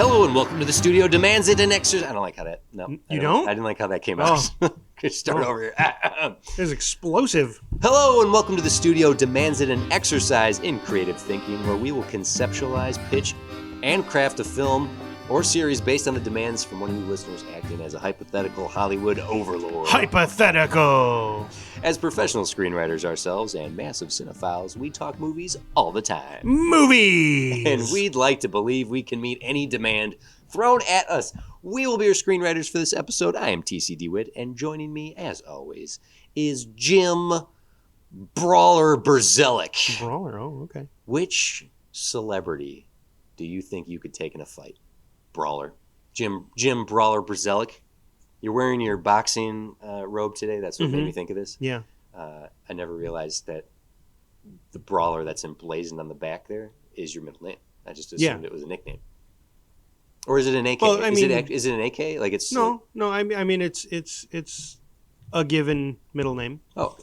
Hello and welcome to the studio. Demands it and exercise. I don't like how that. No, You don't? I didn't like how that came out. Could start over here. It was explosive. Hello and welcome to the studio. Demands it an exercise in creative thinking, where we will conceptualize, pitch, and craft a film or series based on the demands from one of you listeners acting as a hypothetical Hollywood overlord. Hypothetical. As professional screenwriters ourselves and massive cinephiles, we talk movies all the time. Movies. And we'd like to believe we can meet any demand thrown at us. We will be your screenwriters for this episode. I am TC DeWitt, and joining me, as always, is Jim Brawler Berzelic. Brawler, oh, okay. Which celebrity do you think you could take in a fight? Brawler. Jim Brawler Berzelic. You're wearing your boxing robe today. That's what made me think of this. Yeah. I never realized that the Brawler that's emblazoned on the back there is your middle name. I just assumed it was a nickname. Or is it an AK? Well, I mean, is it an AK? Like it's no. I mean, it's a given middle name. Oh,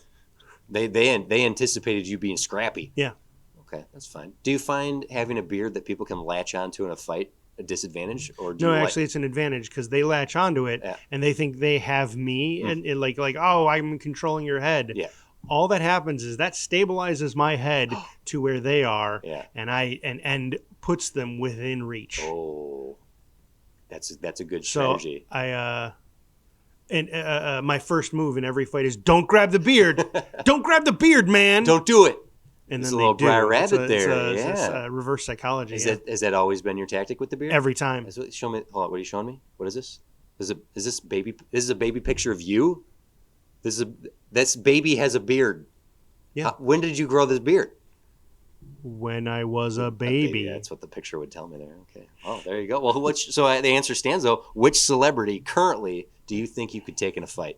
they anticipated you being scrappy. Yeah. Okay, that's fine. Do you find having a beard that people can latch onto in a fight a disadvantage, or do No, you actually, it's an advantage because they latch onto it and they think they have me, and like, oh, I'm controlling your head. Yeah. All that happens is that stabilizes my head to where they are, Yeah. and puts them within reach. Oh, that's a good So strategy. my first move in every fight is don't grab the beard. Don't grab the beard, man. Don't do it. And There's then a little they do. Briar Rabbit It's there. it's reverse psychology. Has that always been your tactic with the beard? Every time. Show me. Hold on. What are you showing me? What is this? Is this baby? This is a baby picture of you. This baby has a beard. Yeah. When did you grow this beard? When I was a baby. That's what the picture would tell me there. Okay. Oh, there you go. Well, the answer stands though. Which celebrity currently do you think you could take in a fight?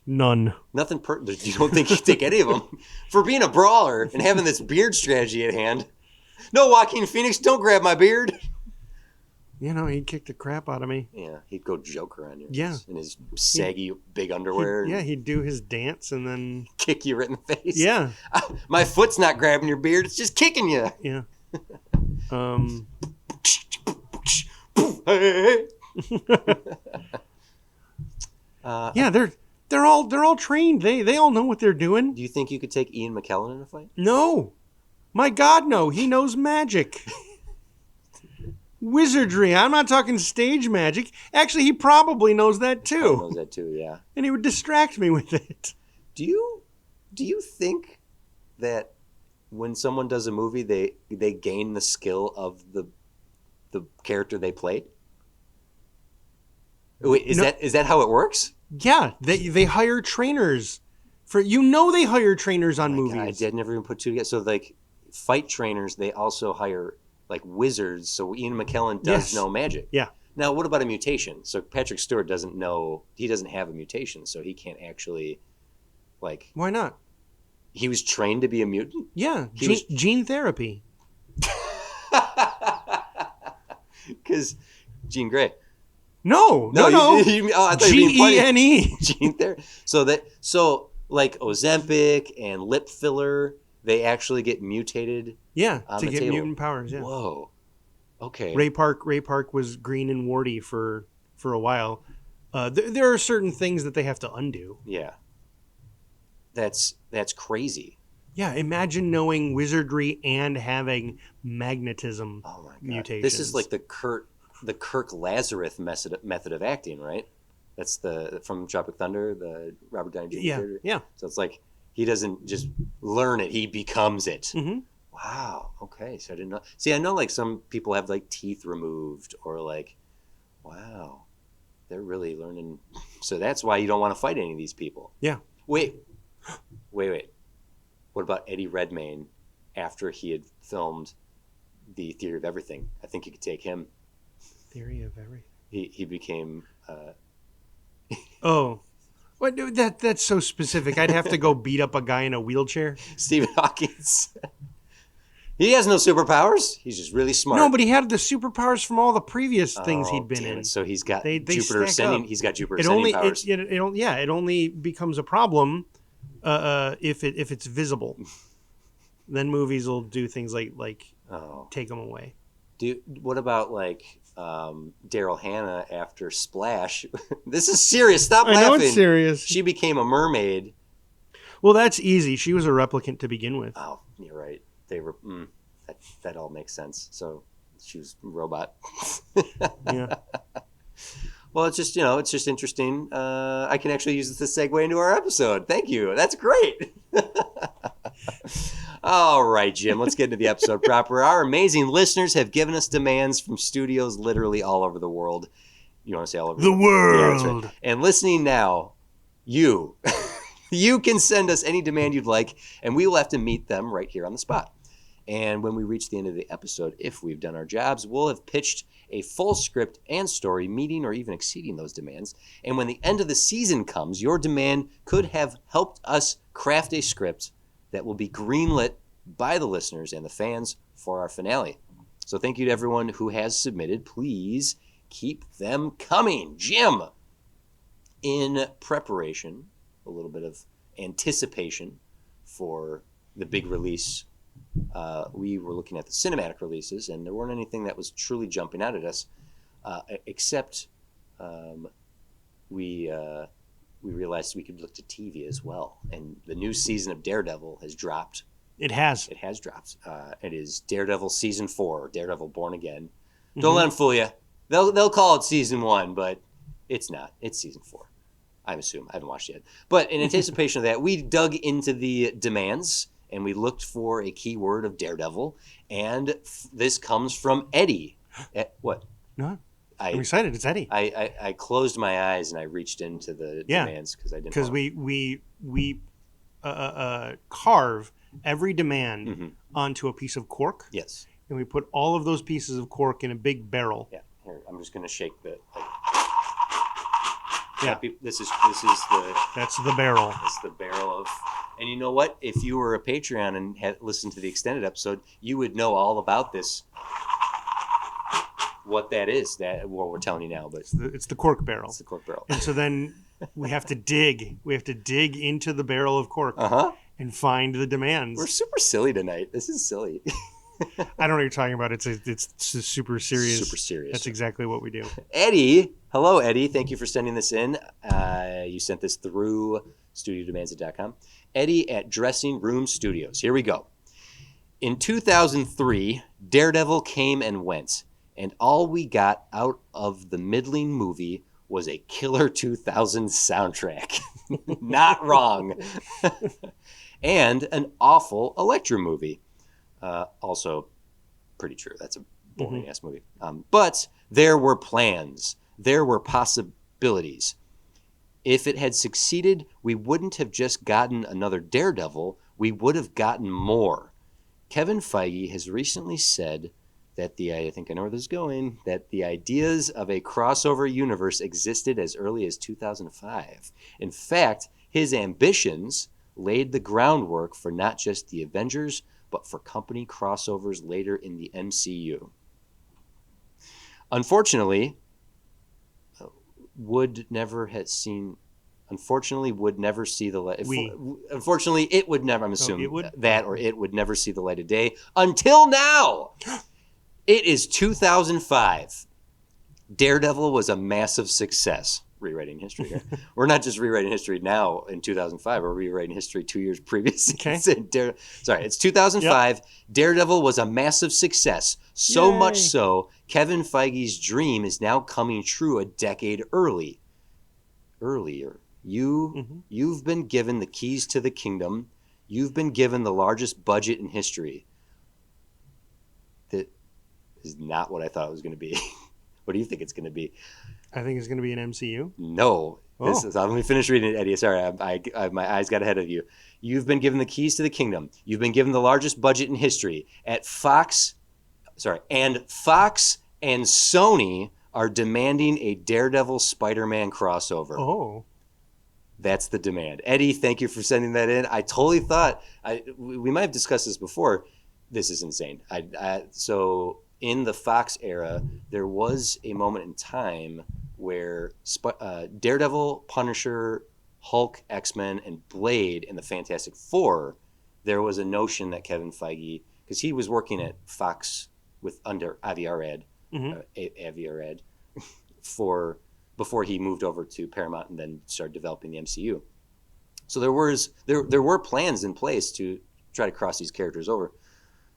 None. Nothing. You don't think you could take any of them for being a brawler and having this beard strategy at hand? No, Joaquin Phoenix, don't grab my beard. You know, he'd kick the crap out of me. Yeah, he'd go Joker on you. Yeah. In his saggy big underwear. He'd do his dance and then kick you right in the face. Yeah. My foot's not grabbing your beard; it's just kicking you. Yeah. Yeah, they're all trained. They all know what they're doing. Do you think you could take Ian McKellen in a fight? No. My God, no. He knows magic. Wizardry. I'm not talking stage magic. Actually, he probably knows that too. He knows that too, yeah. And he would distract me with it. Do you think that when someone does a movie, they gain the skill of the character they played? Wait, is that how it works? Yeah, they hire trainers they hire trainers on movies. God, I did never even put two together. So like fight trainers, they also hire like wizards. So Ian McKellen does know magic. Yeah. Now, what about a mutation? So Patrick Stewart doesn't have a mutation, so he can't actually like. Why not? He was trained to be a mutant? Yeah, gene therapy. Because Jean Grey. No. I thought you were being funny. Gene. Gene therapy. So like Ozempic and lip filler, they actually get mutated. Yeah, on to the get table. mutant powers. Yeah. Whoa. Okay. Ray Park was green and warty for a while. There are certain things that they have to undo. Yeah. That's crazy. Yeah, imagine knowing wizardry and having magnetism. Oh my God. Mutations. This is like the Kirk Lazarus method of acting, right? That's from Tropic Thunder, the Robert Downey Jr. character. Yeah. So it's like he doesn't just learn it; he becomes it. Mm-hmm. Wow. Okay. So I didn't know. See, I know like some people have like teeth removed, or like, wow, they're really learning. So that's why you don't want to fight any of these people. Yeah. Wait. What about Eddie Redmayne after he had filmed The Theory of Everything? I think you could take him. Theory of Everything. He became. Oh. What? That's so specific. I'd have to go beat up a guy in a wheelchair. Stephen Hawking's. He has no superpowers. He's just really smart. No, but he had the superpowers from all the previous things he'd been in. So he's got they Jupiter ascending. He's got Jupiter it ascending only, powers. It only becomes a problem if it's visible. Then movies will do things like take them away. What about like Daryl Hannah after Splash. This is serious. Stop I laughing. know it's serious. She became a mermaid. Well, that's easy. She was a replicant to begin with. Oh, you're right. They were. That all makes sense. So she was a robot. Yeah. Well, it's just interesting. I can actually use this to segue into our episode. Thank you. That's great. All right, Jim, let's get into the episode proper. Our amazing listeners have given us demands from studios literally all over the world. You want to say all over the world? Yeah, that's right. And listening now, you can send us any demand you'd like, and we will have to meet them right here on the spot. And when we reach the end of the episode, if we've done our jobs, we'll have pitched a full script and story meeting or even exceeding those demands. And when the end of the season comes, your demand could have helped us craft a script that will be greenlit by the listeners and the fans for our finale. So thank you to everyone who has submitted. Please keep them coming. Jim, in preparation, a little bit of anticipation for the big release, we were looking at the cinematic releases, and there weren't anything that was truly jumping out at us, except we realized we could look to TV as well. And the new season of Daredevil has dropped. It has. It has dropped. It is Daredevil Season 4, Daredevil Born Again. Don't let them fool you. They'll call it Season 1, but it's not. It's Season 4. I assume. I haven't watched it yet. But in anticipation of that, we dug into the demands, and we looked for a keyword of Daredevil. And this comes from Eddie. What? No. I'm excited. It's Eddie. I closed my eyes and I reached into the demands because I didn't. Because we carve every demand onto a piece of cork. Yes. And we put all of those pieces of cork in a big barrel. Yeah. Here, I'm just going to shake the. Yeah. This is the. That's the barrel. That's the barrel of. And you know what? If you were a Patreon and had listened to the extended episode, you would know all about this. What that is, we're telling you now, but it's the cork barrel. It's the cork barrel. And so then we have to dig. We have to dig into the barrel of cork and find the demands. We're super silly tonight. This is silly. I don't know what you're talking about. It's super serious. Super serious. That's exactly what we do. Eddie, hello, Eddie. Thank you for sending this in. You sent this through studiodemands.com. Eddie at Dressing Room Studios. Here we go. In 2003, Daredevil came and went. And all we got out of the middling movie was a killer 2000s soundtrack. Not wrong. And an awful Elektra movie. Also pretty true. That's a boring-ass movie. But there were plans. There were possibilities. If it had succeeded, we wouldn't have just gotten another Daredevil. We would have gotten more. Kevin Feige has recently said that I think I know where this is going, that the ideas of a crossover universe existed as early as 2005. In fact, his ambitions laid the groundwork for not just the Avengers, but for company crossovers later in the MCU. Unfortunately, would never see the light. Unfortunately, it would never. I'm assuming it would never see the light of day until now. It is 2005. Daredevil was a massive success. Rewriting history here. We're not just rewriting history now in 2005. We're rewriting history 2 years previous. Okay. It's 2005. Yep. Daredevil was a massive success. So much so, Kevin Feige's dream is now coming true a decade earlier. You've been given the keys to the kingdom. You've been given the largest budget in history. That is not what I thought it was going to be. What do you think it's going to be? I think it's going to be an MCU. No. Let me finish reading it, Eddie. Sorry, I my eyes got ahead of you. You've been given the keys to the kingdom. You've been given the largest budget in history. Fox and Sony are demanding a Daredevil Spider-Man crossover. Oh. That's the demand. Eddie, thank you for sending that in. I totally thought, we might have discussed this before. This is insane. So in the Fox era, there was a moment in time where Daredevil, Punisher, Hulk, X-Men, and Blade and the Fantastic Four, there was a notion that Kevin Feige, because he was working at Fox under Avi Arad, Aviarad, before he moved over to Paramount and then started developing the MCU. So there were plans in place to try to cross these characters over.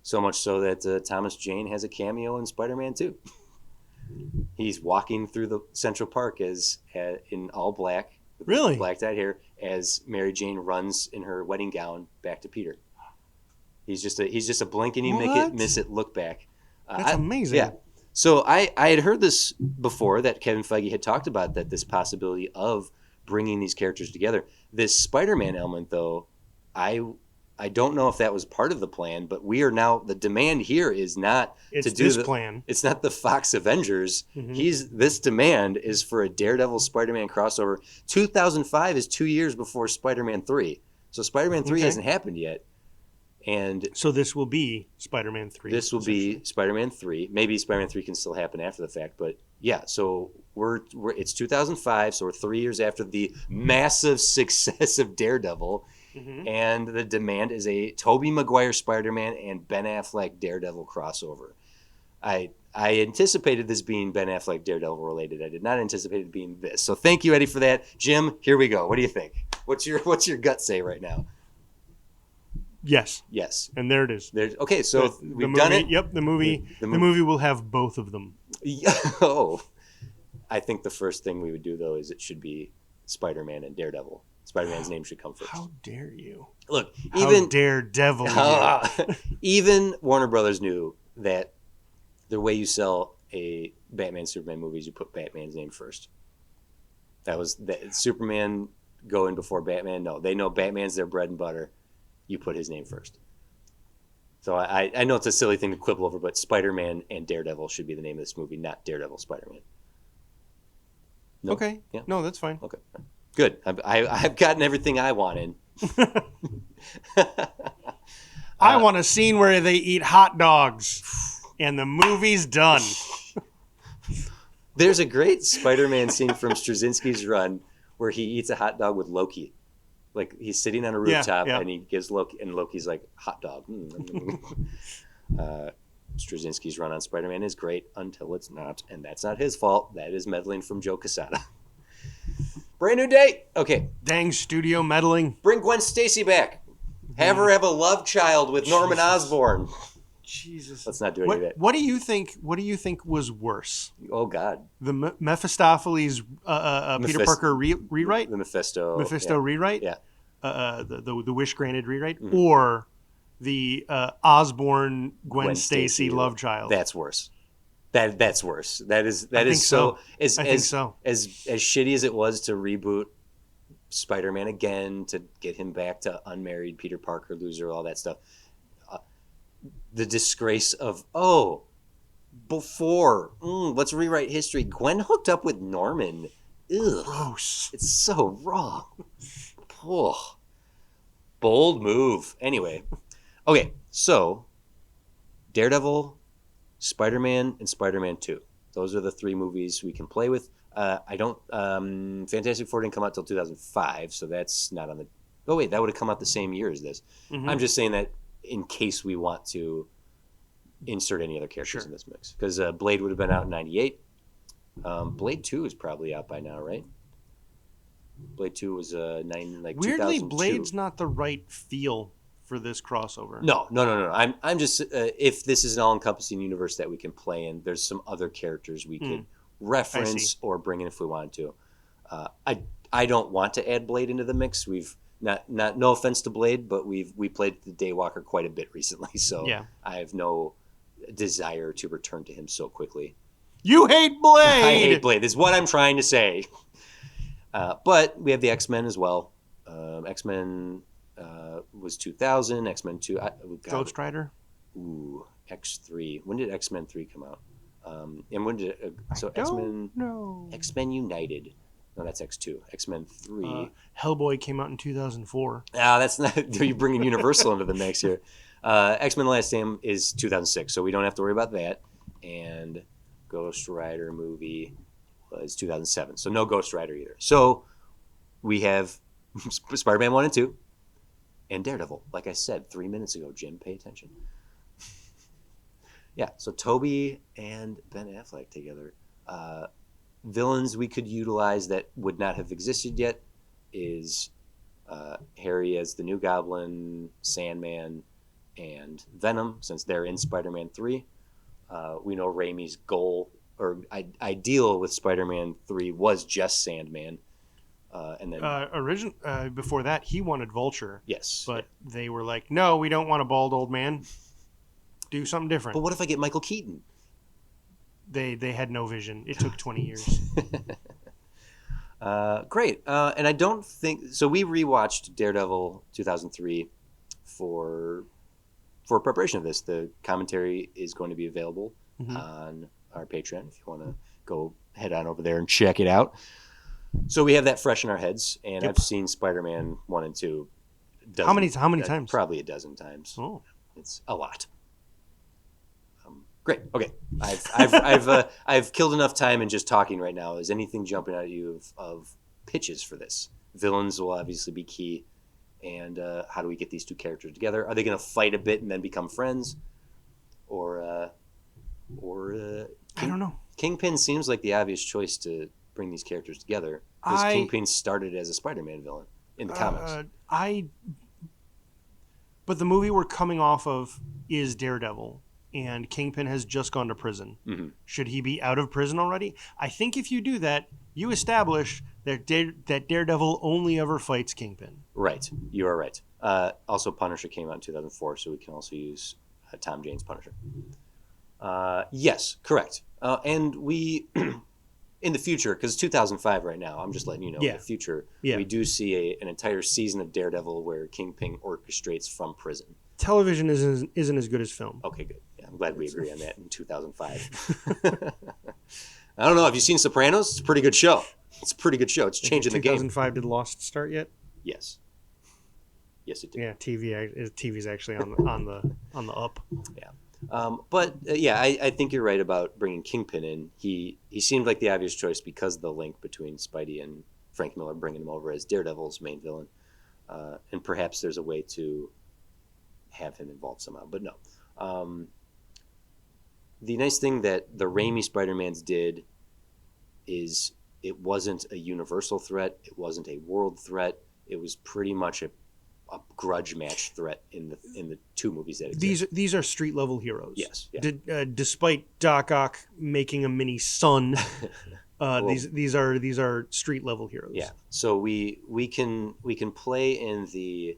So much so that Thomas Jane has a cameo in Spider-Man 2. He's walking through the Central Park in all black, with really black dyed hair, as Mary Jane runs in her wedding gown back to Peter. He's just a blink and you miss it look back. That's amazing. Yeah. So I had heard this before, that Kevin Feige had talked about this possibility of bringing these characters together. This Spider-Man element, though, I don't know if that was part of the plan, but we are now, the demand here is not to do this plan. It's not the Fox Avengers. This demand is for a Daredevil Spider-Man crossover. 2005 is 2 years before Spider-Man 3. So Spider-Man 3 hasn't happened yet. And so this will be Spider-Man 3. This will be Spider-Man 3. Maybe Spider-Man 3 can still happen after the fact, but yeah, so it's 2005, so we're 3 years after the massive success of Daredevil. And the demand is a Tobey Maguire Spider-Man and Ben Affleck Daredevil crossover. I anticipated this being Ben Affleck Daredevil related. I did not anticipate it being this. So thank you, Eddie, for that. Jim, here we go. What do you think? What's your gut say right now? Yes. And there it is. Okay, so we've done it. Yep, the movie will have both of them. Oh. I think the first thing we would do, though, is it should be Spider-Man and Daredevil. Spider-Man's name should come first. How dare you? Look, even Daredevil. Even Warner Brothers knew that the way you sell a Batman Superman movie is you put Batman's name first. Superman going before Batman. No, they know Batman's their bread and butter. You put his name first. So I know it's a silly thing to quibble over, but Spider-Man and Daredevil should be the name of this movie, not Daredevil Spider-Man. No? Okay. Yeah. No, that's fine. Okay. Good. I've gotten everything I wanted. I want a scene where they eat hot dogs, and the movie's done. There's a great Spider-Man scene from Straczynski's run where he eats a hot dog with Loki. Like, he's sitting on a rooftop, and he gives Loki, and Loki's like, hot dog. Straczynski's run on Spider-Man is great until it's not, and that's not his fault. That is meddling from Joe Quesada. Brand new date. Okay. Dang studio meddling. Bring Gwen Stacy back. Have her have a love child with Norman Osborn. Jesus. Let's not do any of that. What do you think was worse? Oh God. The Mephistopheles Peter Parker rewrite? The Mephisto rewrite? Yeah. The wish granted rewrite, or the Osborn Gwen Stacy love child? That's worse. That's worse. That is so. As shitty as it was to reboot Spider-Man again, to get him back to unmarried Peter Parker loser, all that stuff. The disgrace of let's rewrite history. Gwen hooked up with Norman. Ugh. Gross. It's so wrong. Oh. Bold move. Anyway. Okay, so Daredevil, Spider-Man, and Spider-Man 2. Those are the three movies we can play with. Fantastic Four didn't come out till 2005, so that's not on the... Oh, wait, that would have come out the same year as this. I'm just saying that in case we want to insert any other characters in this mix. Because Blade would have been out in 98. Blade 2 is probably out by now, right? Blade 2 was Weirdly, 2002. Blade's not the right feel for this crossover. No. I'm just if this is an all-encompassing universe that we can play in, there's some other characters we could reference or bring in if we wanted to. I don't want to add Blade into the mix. We've no offense to Blade, but we played the Daywalker quite a bit recently, so I have no desire to return to him so quickly. You hate Blade. I hate Blade. Is what I'm trying to say. But we have the X-Men as well. X-Men was 2000. X-Men 2. Ghost Rider. Ooh, X3. When did X-Men 3 come out? And when did X-Men? No. X-Men United. No, that's X2. X-Men 3. Hellboy came out in 2004. That's not. You're bringing Universal into the mix here. X-Men: The Last Stand is 2006, so we don't have to worry about that. And Ghost Rider movie was 2007, so no Ghost Rider either. So we have Spider-Man 1 and 2 and Daredevil. Like I said 3 minutes ago, Jim, pay attention. Yeah, so Toby and Ben Affleck together. Villains we could utilize that would not have existed yet is Harry as the New Goblin, Sandman, and Venom, since they're in Spider-Man 3. We know Raimi's goal or ideal with Spider-Man 3 was just Sandman. And then before that, he wanted Vulture. Yes. But they were like, no, we don't want a bald old man. Do something different. But what if I get Michael Keaton? They had no vision. It took 20 years. Great. And I don't think so. We rewatched Daredevil 2003 for preparation of this. The commentary is going to be available on our Patreon if you want to go head on over there and check it out. So we have that fresh in our heads, and I've seen Spider-Man 1 and 2. How many times? Probably a dozen times. Oh, it's a lot. Great. Okay. I've killed enough time in just talking right now. Is anything jumping out at you of pitches for this? Villains will obviously be key. And how do we get these two characters together? Are they going to fight a bit and then become friends? Or I don't know. Kingpin seems like the obvious choice to bring these characters together. Because Kingpin started as a Spider-Man villain in the comics. But the movie we're coming off of is Daredevil. And Kingpin has just gone to prison. Mm-hmm. Should he be out of prison already? I think if you do that, you establish that Daredevil only ever fights Kingpin. Right. You are right. Also, Punisher came out in 2004, so we can also use Tom Jane's Punisher. Yes, correct. And we, in the future, because it's 2005 right now, I'm just letting you know, in the future, we do see an entire season of Daredevil where Kingpin orchestrates from prison. Television isn't as good as film. Okay, good. Yeah, I'm glad we agree on that in 2005. I don't know. Have you seen Sopranos? It's a pretty good show. It's changing the game. 2005 did Lost start yet? Yes. Yes, it did. Yeah, TV's actually on the up. Yeah. I think you're right about bringing Kingpin in. He seemed like the obvious choice because of the link between Spidey and Frank Miller bringing him over as Daredevil's main villain. And perhaps there's a way to have him involved somehow, but no. The nice thing that the Raimi Spider-Mans did is it wasn't a universal threat. It wasn't a world threat. It was pretty much a grudge match threat in the two movies that exist. These are street level heroes. Yes. Yeah. Despite Doc Ock making a mini son, these are street level heroes. Yeah. So we can play in the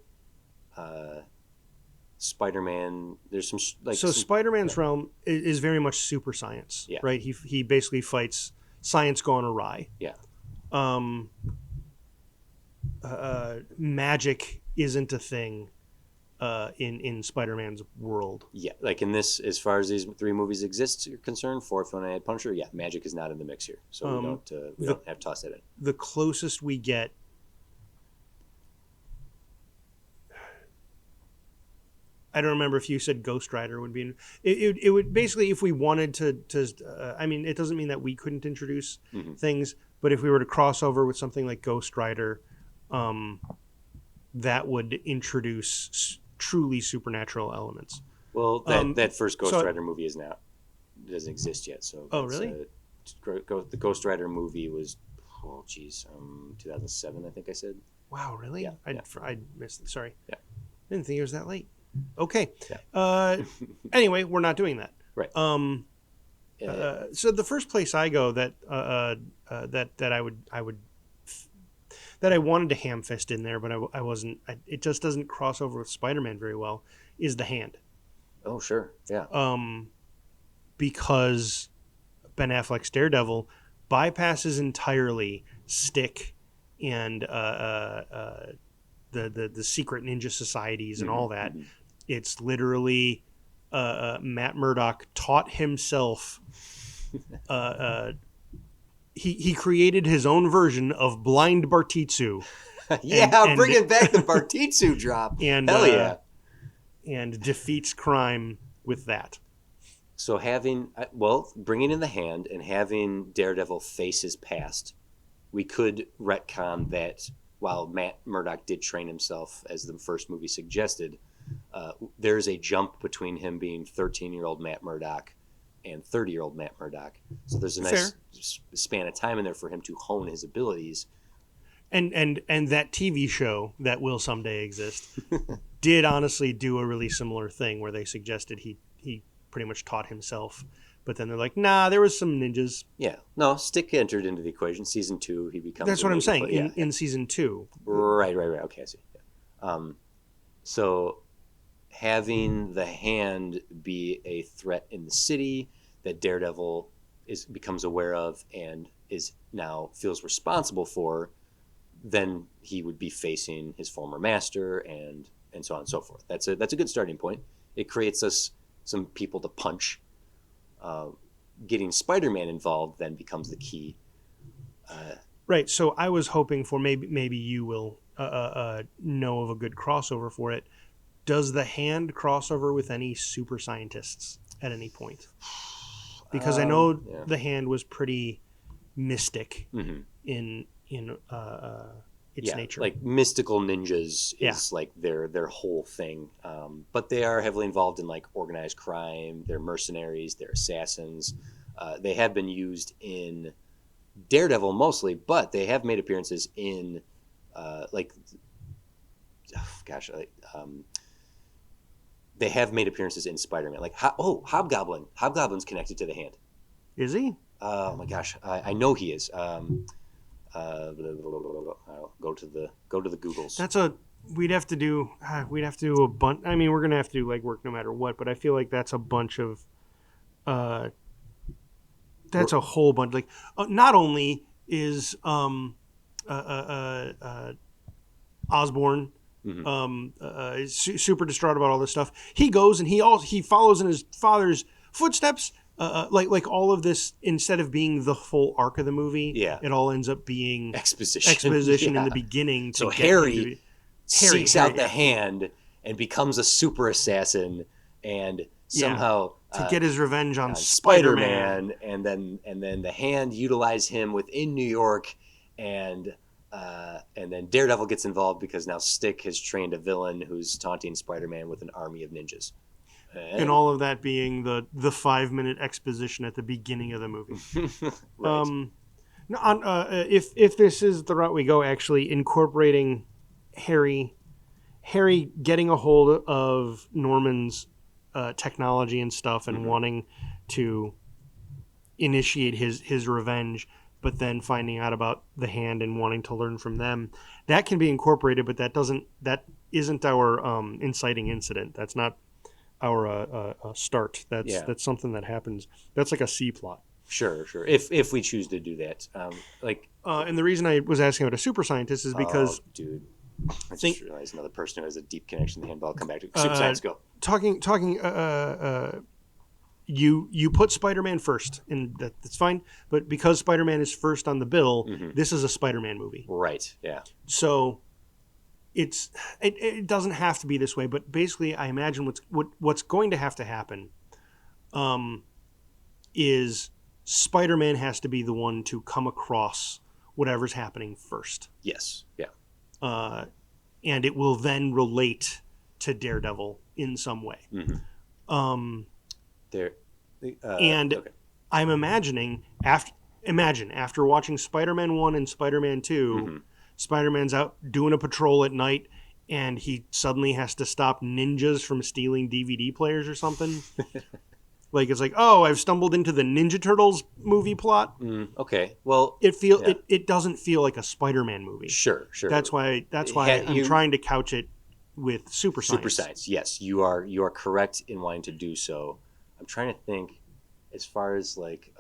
Spider-Man. There's some Spider-Man's realm is very much super science. Yeah. Right. He basically fights science gone awry. Yeah. Magic isn't a thing in Spider-Man's world. Yeah, like in this, as far as these three movies exist, you're concerned. For if you want to add Punisher, yeah, magic is not in the mix here, so we don't have to toss that in. The closest we get. I don't remember if you said Ghost Rider would be. It would basically, if we wanted to. I mean, it doesn't mean that we couldn't introduce things, but if we were to cross over with something like Ghost Rider, that would introduce truly supernatural elements. Well, that first Ghost Rider movie doesn't exist yet. So really? The Ghost Rider movie was 2007, I think I said. Wow, really? Yeah. I missed. Sorry. Yeah. Didn't think it was that late. Okay. Yeah. Anyway, we're not doing that. Right. So the first place I go that I wanted to ham fist in there, but I wasn't. It just doesn't cross over with Spider-Man very well. Is the Hand? Oh sure, yeah. Because Ben Affleck's Daredevil bypasses entirely Stick and the secret ninja societies and all that. Mm-hmm. It's literally Matt Murdock taught himself. He created his own version of Blind Bartitsu. Bringing back the Bartitsu drop. And, hell yeah. And defeats crime with that. So bringing in the Hand and having Daredevil face his past, we could retcon that while Matt Murdock did train himself, as the first movie suggested, there's a jump between him being 13-year-old Matt Murdock and 30-year-old Matt Murdock. So there's a nice span of time in there for him to hone his abilities. And that TV show that will someday exist did honestly do a really similar thing where they suggested he pretty much taught himself. But then they're like, nah, there was some ninjas. Yeah. No, Stick entered into the equation. Season 2, he becomes... That's what I'm saying, in Season 2. Right. Okay, I see. Yeah. So having the Hand be a threat in the city that Daredevil becomes aware of and is now feels responsible for, then he would be facing his former master and so on and so forth. That's a good starting point. It creates us some people to punch. Getting Spider-Man involved then becomes the key. Right. So I was hoping for maybe you will know of a good crossover for it. Does the Hand crossover with any super scientists at any point? Because I know the Hand was pretty mystic in its nature. Like mystical ninjas is like their whole thing. But they are heavily involved in like organized crime. They're mercenaries. They're assassins. They have been used in Daredevil mostly, but they have made appearances in they have made appearances in Spider-Man. Like Hobgoblin. Hobgoblin's connected to the Hand. Is he? Oh my gosh, I know he is. I'll go to the Googles. We'd have to do a bunch. I mean, we're gonna have to do like work no matter what. But I feel like that's a bunch of, that's a whole bunch. Like, not only is Osborn is super distraught about all this stuff. He goes and he follows in his father's footsteps. Like all of this, instead of being the full arc of the movie, it all ends up being exposition in the beginning. So Harry seeks out the Hand and becomes a super assassin, and somehow to get his revenge on Spider-Man, and then the Hand utilize him within New York, and then Daredevil gets involved because now Stick has trained a villain who's taunting Spider-Man with an army of ninjas. And all of that being the 5-minute exposition at the beginning of the movie. Right. If this is the route we go, actually incorporating Harry getting a hold of Norman's technology and stuff and wanting to initiate his revenge, but then finding out about the Hand and wanting to learn from them, that can be incorporated, but that isn't our inciting incident. That's not our start. That's something that happens. That's like a C plot. Sure. If we choose to do that, and the reason I was asking about a super scientist is because, I just realized another person who has a deep connection to the Hand. But I'll come back to super science. Go. Talking. You put Spider-Man first, and that's fine. But because Spider-Man is first on the bill, this is a Spider-Man movie, right? Yeah. So it doesn't have to be this way, but basically I imagine what's going to happen is Spider-Man has to be the one to come across whatever's happening first. Yes. Yeah. And it will then relate to Daredevil in some way. Okay. I'm imagining after watching Spider-Man 1 and Spider-Man 2, Spider-Man's out doing a patrol at night, and he suddenly has to stop ninjas from stealing DVD players or something. Like, it's like, oh, I've stumbled into the Ninja Turtles movie plot. Okay, well, it doesn't feel like a Spider-Man movie. Sure. That's why I'm trying to couch it with super science. Super science, yes, you are correct in wanting to do so. I'm trying to think, as far as like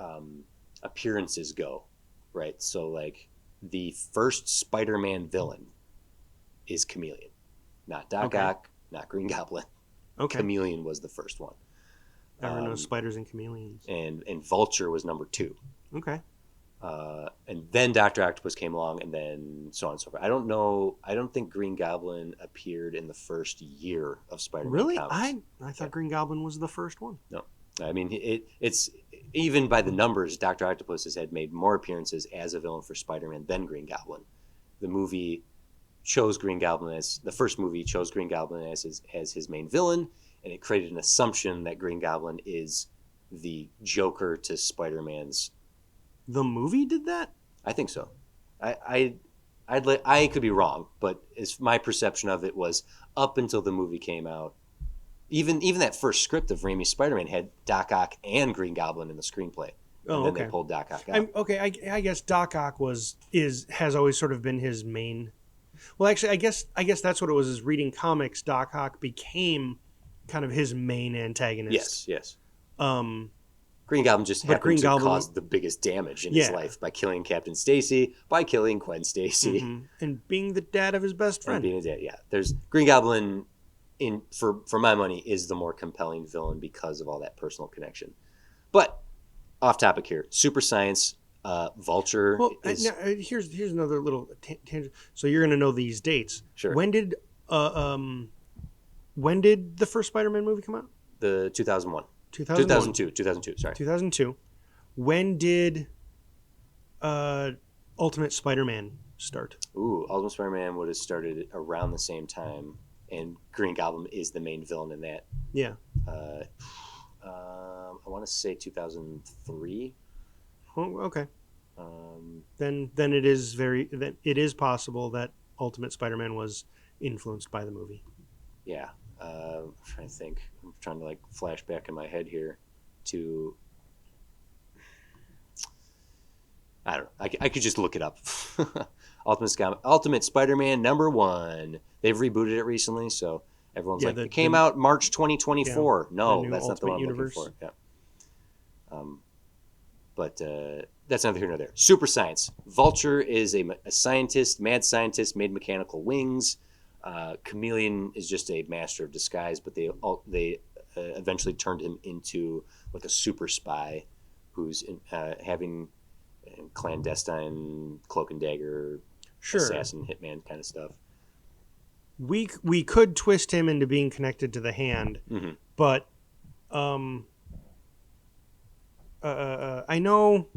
appearances go, right? So like, the first Spider-Man villain is Chameleon, not Doc Ock, not Green Goblin. Okay. Chameleon was the first one. There were no spiders and chameleons. And Vulture was number 2. Okay. And then Dr. Octopus came along, and then so on and so forth. I don't know. I don't think Green Goblin appeared in the first year of Spider-Man. Really? Comics. I thought Green Goblin was the first one. No. I mean, it's even by the numbers, Dr. Octopus has had made more appearances as a villain for Spider-Man than Green Goblin. The movie chose Green Goblin as the first movie chose Green Goblin as his main villain, and it created an assumption that Green Goblin is the Joker to Spider-Man's. The movie did that? I think so. I could be wrong, but it's my perception of it was up until the movie came out. Even that first script of Raimi's Spider-Man had Doc Ock and Green Goblin in the screenplay, and then they pulled Doc Ock out. I guess Doc Ock has always sort of been his main. Well, actually, I guess that's what it was. Is reading comics, Doc Ock became kind of his main antagonist. Yes. Green Goblin just happened to cause the biggest damage in his life by killing Captain Stacy, by killing Gwen Stacy, and being the dad of his best friend. And being a dad, yeah. There's Green Goblin. For my money, is the more compelling villain because of all that personal connection. But off topic here, super science, Vulture. Well, here's another little tangent. So you're going to know these dates. Sure. When did the first Spider-Man movie come out? The 2001. 2002. Sorry. 2002. When did Ultimate Spider-Man start? Ooh, Ultimate Spider-Man would have started around the same time. And Green Goblin is the main villain in that. Yeah. I want to say 2003. Oh, okay. Then it is possible that Ultimate Spider-Man was influenced by the movie. Yeah. I'm trying to think. I'm trying to flash back in my head here to. I don't know. I could just look it up. Ultimate Spider-Man #1. They've rebooted it recently, so everyone's it came out March 2024. Yeah, no, that's not the one I'm looking for. Yeah. But that's neither here nor there. Super science. Vulture is a scientist, mad scientist, made mechanical wings. Chameleon is just a master of disguise, but they eventually turned him into a super spy who's having clandestine cloak and dagger, assassin, hitman kind of stuff. We could twist him into being connected to the Hand, but I know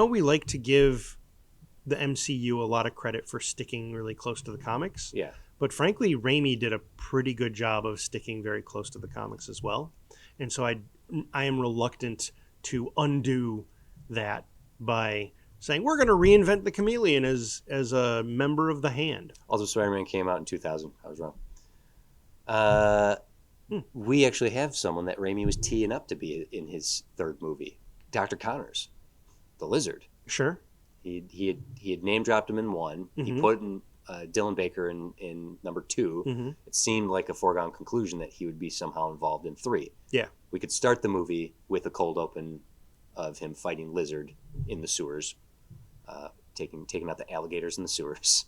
we like to give the MCU a lot of credit for sticking really close to the comics. Yeah. But frankly, Raimi did a pretty good job of sticking very close to the comics as well. And so I am reluctant to undo that by saying we're going to reinvent the Chameleon as a member of the Hand. Also, Spider-Man came out in 2000. I was wrong. We actually have someone that Raimi was teeing up to be in his third movie, Dr. Connors, the Lizard. Sure. He had name dropped him in one. He put in Dylan Baker in #2. It seemed like a foregone conclusion that he would be somehow involved in 3. Yeah. We could start the movie with a cold open of him fighting Lizard in the sewers, taking out the alligators in the sewers.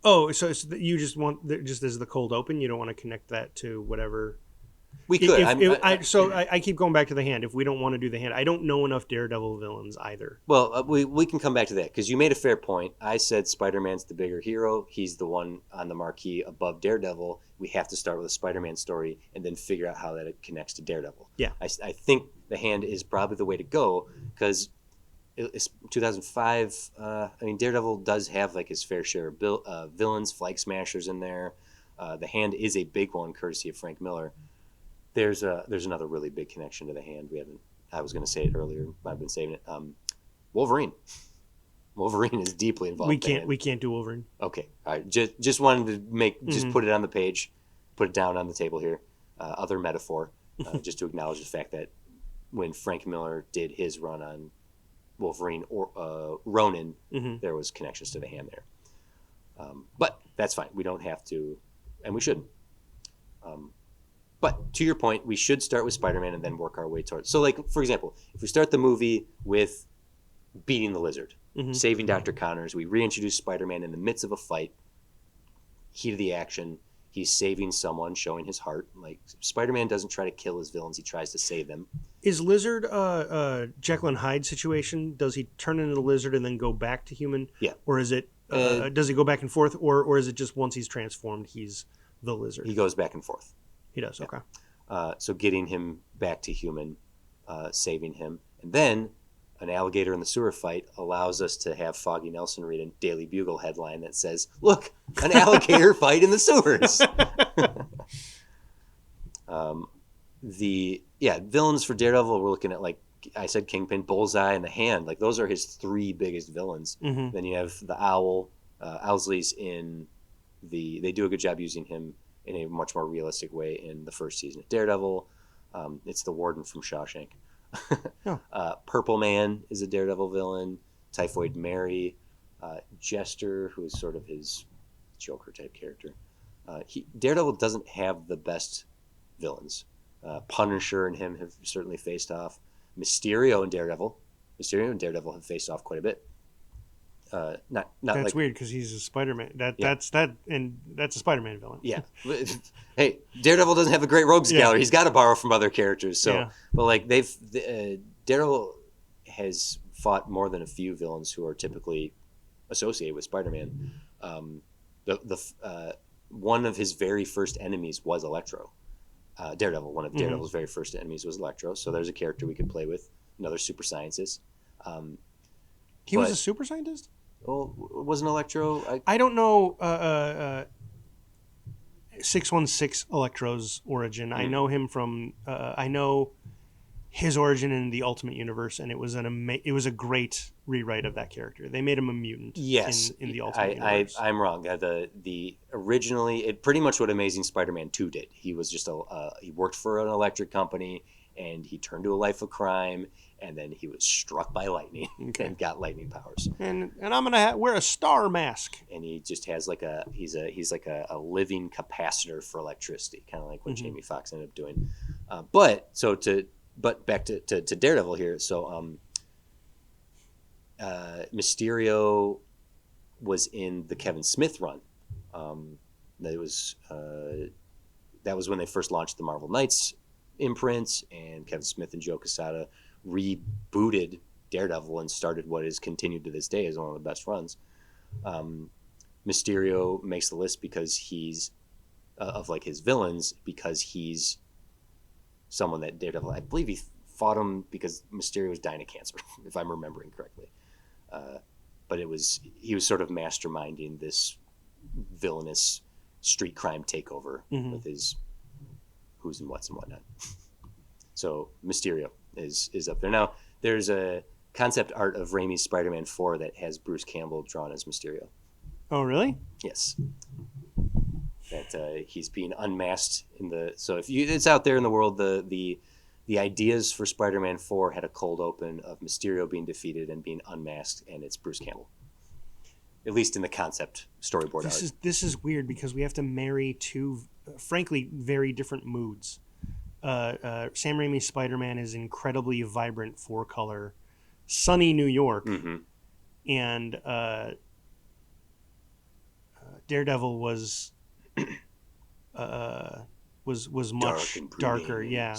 So you just want just as the cold open? You don't want to connect that to whatever. We could. I keep going back to the Hand. If we don't want to do the Hand, I don't know enough Daredevil villains either. Well, we can come back to that because you made a fair point. I said Spider-Man's the bigger hero. He's the one on the marquee above Daredevil. We have to start with a Spider-Man story and then figure out how that it connects to Daredevil. Yeah. I think the Hand is probably the way to go because it's 2005. Daredevil does have his fair share of villains, Flag Smashers in there. The Hand is a big one, courtesy of Frank Miller. There's another really big connection to the Hand. I was going to say it earlier. I've been saving it. Wolverine. Wolverine is deeply involved. We can't do Wolverine. Okay. All right. Just wanted to just put it on the page, put it down on the table here. Other metaphor, just to acknowledge the fact that when Frank Miller did his run on Wolverine or Ronin, there was connections to the Hand there. But that's fine. We don't have to, and we shouldn't. But to your point, we should start with Spider-Man and then work our way towards. So, for example, if we start the movie with beating the Lizard, saving Dr. Connors, we reintroduce Spider-Man in the midst of a fight, heat of the action, he's saving someone, showing his heart. Spider-Man doesn't try to kill his villains, he tries to save them. Is Lizard a Jekyll and Hyde situation? Does he turn into the Lizard and then go back to human? Yeah. Or is it, does he go back and forth, or is it just once he's transformed, he's the Lizard? He goes back and forth. He does, okay. So getting him back to human, saving him. And then an alligator in the sewer fight allows us to have Foggy Nelson read a Daily Bugle headline that says, "Look, an alligator fight in the sewers." Villains for Daredevil, we're looking at, like I said, Kingpin, Bullseye, and the Hand. Like, those are his three biggest villains. Mm-hmm. Then you have the Owl. Owlsley's they do a good job using him in a much more realistic way in the first season of Daredevil. It's the Warden from Shawshank. Purple Man is a Daredevil villain. Typhoid Mary. Jester, who is sort of his Joker type character. Daredevil doesn't have the best villains. Punisher and him have certainly faced off. Mysterio and Daredevil have faced off quite a bit. Not that's like, weird because he's a Spider-Man. That's a Spider-Man villain. Yeah. Hey, Daredevil doesn't have a great rogues gallery. He's got to borrow from other characters. So, but like Daredevil has fought more than a few villains who are typically associated with Spider-Man. One of his very first enemies was Electro. Daredevil. One of Daredevil's very first enemies was Electro. So there's a character we could play with. Another super scientist. He was a super scientist? Well, wasn't Electro? I don't know 616 Electro's origin. I know him from. I know his origin in the Ultimate Universe, and it was it was a great rewrite of that character. They made him a mutant. Yes, in the Ultimate Universe. I'm wrong. The originally, it pretty much what Amazing Spider-Man 2 did. He was just he worked for an electric company, and he turned to a life of crime, and then he was struck by lightning and got lightning powers. And I'm gonna wear a star mask. And he just has he's like a living capacitor for electricity, kind of like what Jamie Foxx ended up doing. But back to Daredevil here. So Mysterio was in the Kevin Smith run. That was when they first launched the Marvel Knights imprint, and Kevin Smith and Joe Quesada rebooted Daredevil and started what is continued to this day as one of the best runs. Mysterio makes the list because he's of like his villains, because he's someone that Daredevil, I believe he fought him because Mysterio was dying of cancer, if I'm remembering correctly. But he was sort of masterminding this villainous street crime takeover with his who's and what's and whatnot. So Mysterio is up there. Now, there's a concept art of Raimi's Spider-Man 4 that has Bruce Campbell drawn as Mysterio. Oh, really? Yes. That he's being unmasked so if it's out there in the world, the ideas for Spider-Man 4 had a cold open of Mysterio being defeated and being unmasked, and it's Bruce Campbell. At least in the concept storyboard art. This is weird because we have to marry two, frankly, very different moods. Sam Raimi's Spider-Man is incredibly vibrant, four-color, sunny New York, and Daredevil was much darker. Yeah.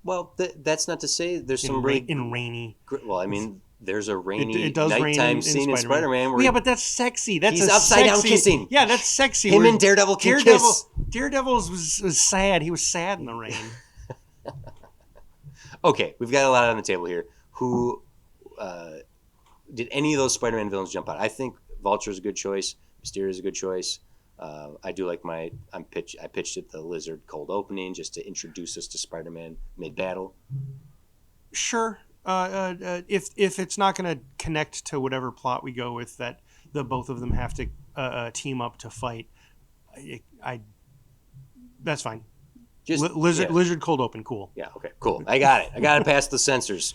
Well, that's not to say there's some rainy. Well, I mean, there's a rainy it does nighttime rain scene in Spider-Man. Where but that's sexy. He's upside down kissing. Yeah, that's sexy. Him and Daredevil can kiss. Daredevil was sad. He was sad in the rain. Okay, we've got a lot on the table here. Who did any of those Spider-Man villains jump out? I think Vulture's a good choice. Mysterio is a good choice. I do like I pitched it the Lizard cold opening just to introduce us to Spider-Man mid-battle. Sure. If it's not going to connect to whatever plot we go with, that the both of them have to team up to fight, that's fine. Just Lizard cold open, cool. Yeah, okay, cool. I got it. I got to pass the censors.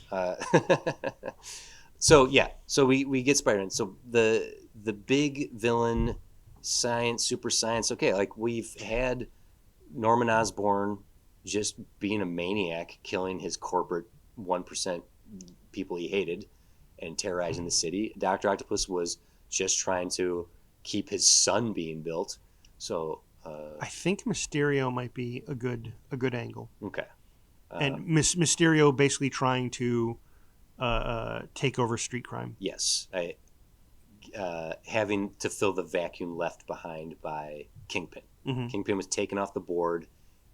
So we get Spider-Man. So the big villain, super science. Okay, like we've had Norman Osborn just being a maniac, killing his corporate 1% people he hated and terrorizing the city. Dr. Octopus was just trying to keep his son being built. So I think Mysterio might be a good angle. Okay. And Mysterio basically trying to take over street crime. Yes. Having to fill the vacuum left behind by Kingpin. Kingpin was taken off the board,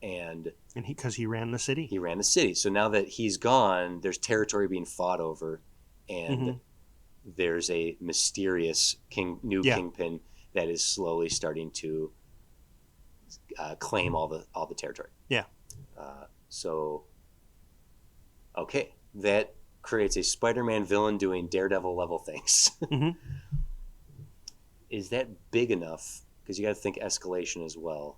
and because he ran the city. He ran the city. So now that he's gone, there's territory being fought over, and there's a mysterious kingpin that is slowly starting to claim all the territory. Yeah. So, okay, that creates a Spider-Man villain doing Daredevil level things. Is that big enough? Because you got to think escalation as well.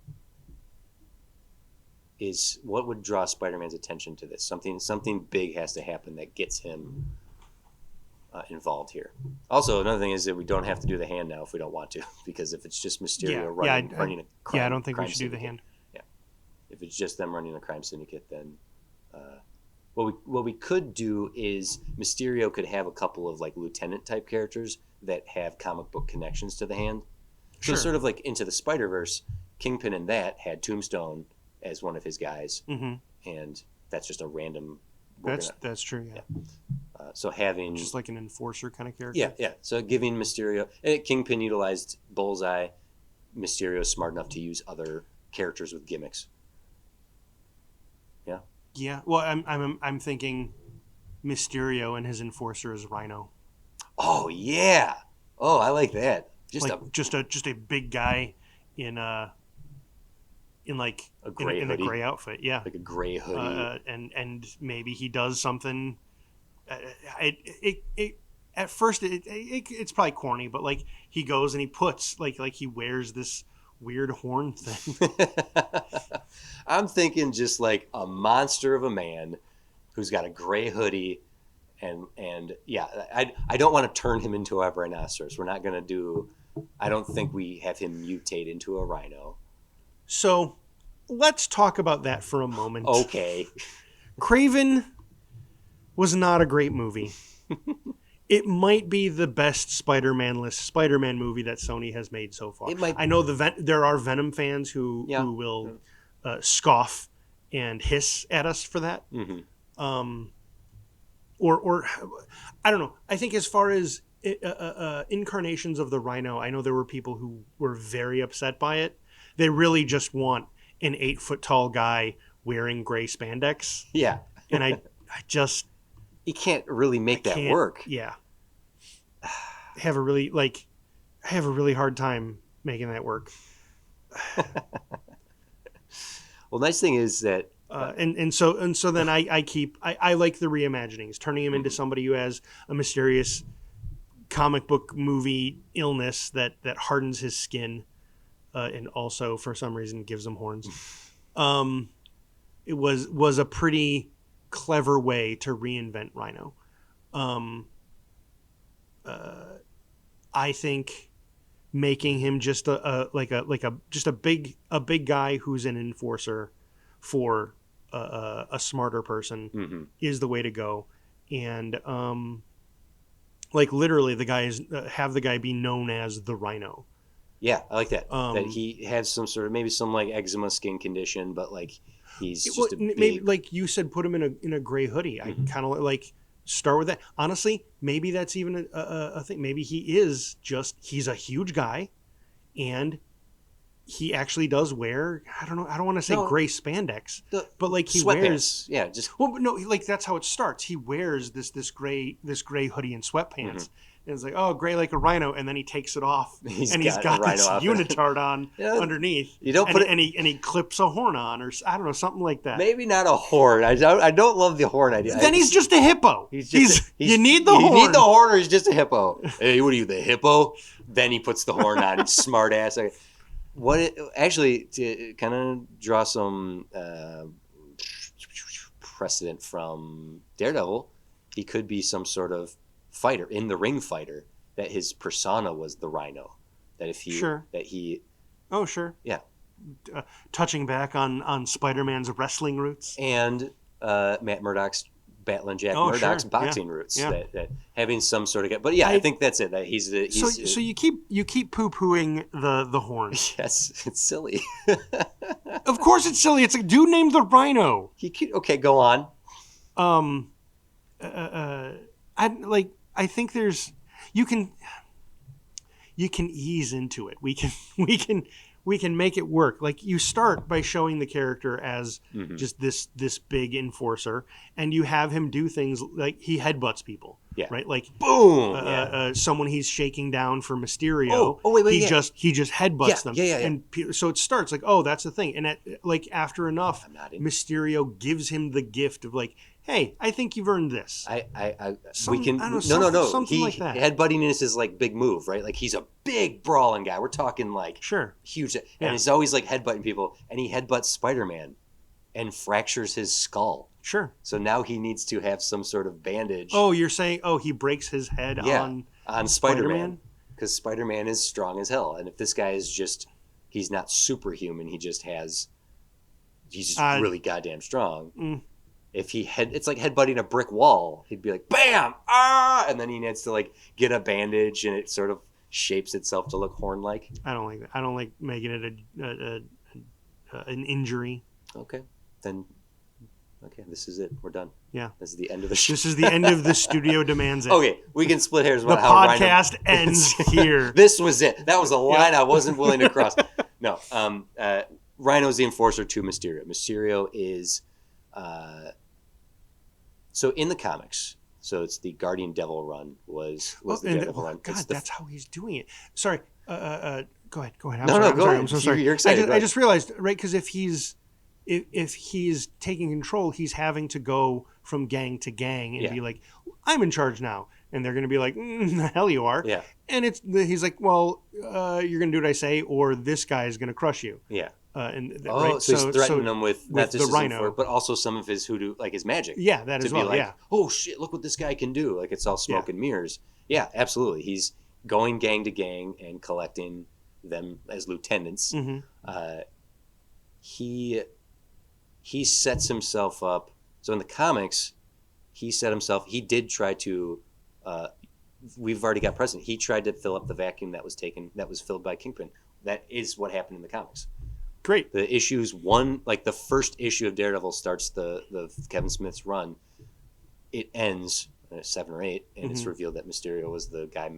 Is what would draw Spider-Man's attention to this? Something big has to happen that gets him involved here. Also, another thing is that we don't have to do the hand now if we don't want to, because if it's just Mysterio running a crime, I don't think we should syndicate, do the hand. Yeah, if it's just them running a crime syndicate, then what we could do is Mysterio could have a couple of like lieutenant type characters that have comic book connections to the hand. So sort of like Into the Spider-Verse, Kingpin in that had Tombstone as one of his guys, and that's just a random. That's true. Yeah. So having just like an enforcer kind of character. Yeah. So giving Mysterio, and Kingpin utilized Bullseye. Mysterio is smart enough to use other characters with gimmicks. Yeah. Yeah. Well, I'm thinking Mysterio and his enforcer is Rhino. Oh yeah. Oh, I like that. Just a big guy in like a gray in a gray outfit. Yeah. Like a gray hoodie. And maybe he does something. At first it's probably corny, but like he goes and he puts like he wears this weird horn thing. I'm thinking just like a monster of a man who's got a gray hoodie, and yeah, I don't want to turn him into a rhinoceros. We're not gonna do. I don't think we have him mutate into a rhino. So let's talk about that for a moment. Okay. Kraven was not a great movie. It might be the best Spider-Man movie that Sony has made so far. I know there are Venom fans who will scoff and hiss at us for that. Or I don't know. I think as far as incarnations of the Rhino, I know there were people who were very upset by it. They really just want an 8-foot tall guy wearing gray spandex. Yeah. And I just... You can't really make that work. Yeah. I have a really hard time making that work. Well, nice thing is that... And so then I like the reimaginings, turning him into somebody who has a mysterious comic book movie illness that hardens his skin, and also for some reason gives him horns. It was a pretty clever way to reinvent Rhino. I think making him just a big guy who's an enforcer for a smarter person is the way to go. And like literally the guy have the guy be known as the Rhino. Yeah, I like that. That he has some sort of maybe some like eczema skin condition, but like he's just a big... maybe like you said, put him in a gray hoodie. I kind of like start with that. Honestly, maybe that's even a thing. Maybe he's a huge guy, and he actually does wear, I don't know, I don't want to say gray spandex, but like he wears, like that's how it starts. He wears this gray hoodie and sweatpants. And it's like, oh, gray like a rhino, and then he takes it off, and he's got this unitard on underneath. You don't and he clips a horn on, or I don't know, something like that. Maybe not a horn. I don't love the horn idea. Then he's just a hippo. You need the horn. You need the horn, or he's just a hippo. Hey, what are you, the hippo? Then he puts the horn on. He's smart ass. Actually, to kind of draw some precedent from Daredevil, he could be some sort of fighter, in the ring fighter, that his persona was the Rhino. That if he touching back on Spider-Man's wrestling roots and Matt Murdock's Batlin Jack Murdoch's boxing roots. That having some sort of, but I think that's it. That he's so you keep poo-pooing the horn. Yes, it's silly. Of course it's silly. It's a dude named the Rhino. Okay, go on. I think there's you can ease into it. We we can make it work. Like you start by showing the character as just this big enforcer, and you have him do things like he headbutts people. Yeah. Right. Like boom. Someone he's shaking down for Mysterio. Wait. He just headbutts them. Yeah. And so it starts like, that's the thing. And after enough, Mysterio gives him the gift of like, hey, I think you've earned this. Something like that. Headbutting is his like big move, right? Like he's a big brawling guy. We're talking like huge, and he's always like headbutting people. And he headbutts Spider-Man, and fractures his skull. Sure. So now he needs to have some sort of bandage. Oh, you're saying, he breaks his head on Spider-Man, because Spider-Man is strong as hell, and if this guy is he's not superhuman. He's just really goddamn strong. If it's like headbutting a brick wall. He'd be like, bam, and then he needs to like get a bandage, and it sort of shapes itself to look horn-like. I don't like that. I don't like making it an injury. Okay, then. Okay, this is it. We're done. Yeah. This is the end of the show. This is the end of the studio demands it. Okay, we can split hairs about the how podcast ends here. This was it. That was a line I wasn't willing to cross. No. Rhino's the enforcer to Mysterio. Mysterio is so in the comics, so it's the Guardian Devil run was the Daredevil run. God, that's how he's doing it. Sorry. Go ahead. Go ahead. I'm so sorry. You're excited. I just realized, right, because if he's taking control, he's having to go from gang to gang and be like, I'm in charge now. And they're going to be like, the hell you are. Yeah. And he's like, well, you're going to do what I say, or this guy is going to crush you. Yeah. Right? So he's threatening them with not just the Rhino, but also some of his hoodoo, like his magic. Yeah, that as well. Like, oh shit, look what this guy can do. Like it's all smoke and mirrors. Yeah, absolutely. He's going gang to gang and collecting them as lieutenants. He sets himself up. So in the comics, he did try to, we've already got precedent. He tried to fill up the vacuum that was filled by Kingpin. That is what happened in the comics. Great. The issues the first issue of Daredevil starts the Kevin Smith's run. It ends 7 or 8, and it's revealed that Mysterio was the guy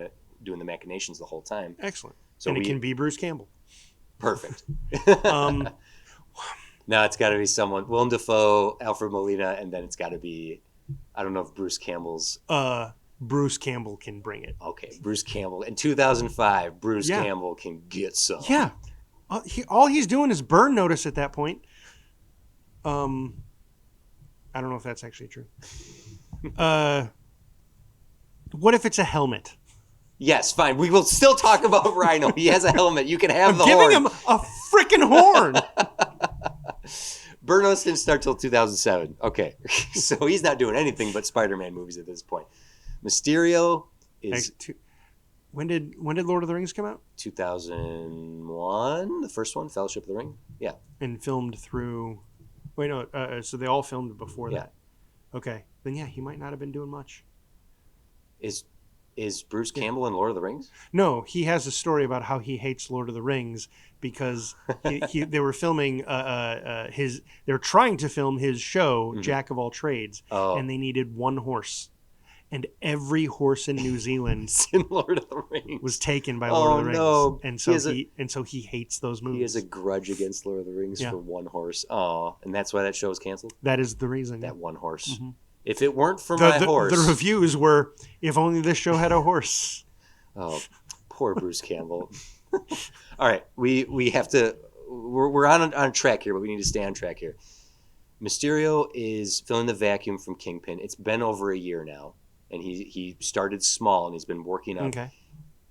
doing the machinations the whole time. Excellent. So it can be Bruce Campbell. Perfect. Now it's got to be someone, Willem Dafoe, Alfred Molina, and then it's got to be, I don't know if Bruce Campbell's... Bruce Campbell can bring it. Okay, Bruce Campbell. In 2005, Bruce Campbell can get some. Yeah. All he's doing is burn notice at that point. I don't know if that's actually true. What if it's a helmet? Yes, fine. We will still talk about Rhino. He has a helmet. You can have the horn. I'm giving him a freaking horn. Burn notice didn't start till 2007. Okay, so he's not doing anything but Spider-Man movies at this point. Mysterio is... When did Lord of the Rings come out? 2001, the first one, Fellowship of the Ring. Yeah. And filmed through... Wait, no. So they all filmed before that. Okay. Then he might not have been doing much. Is Bruce Campbell in Lord of the Rings? No, he has a story about how he hates Lord of the Rings because they were filming they were trying to film his show, Jack of All Trades, and they needed one horse. And every horse in New Zealand in Lord of the Rings was taken by Lord of the Rings. No. And so he hates those movies. He has a grudge against Lord of the Rings for one horse. Oh, and that's why that show was canceled? That is the reason. That one horse. If it weren't for my horse... The reviews were, if only this show had a horse. Oh, poor Bruce Campbell. All right, we have to... We're on track here, but we need to stay on track here. Mysterio is filling the vacuum from Kingpin. It's been over a year now, and he started small, and he's been working up. Okay.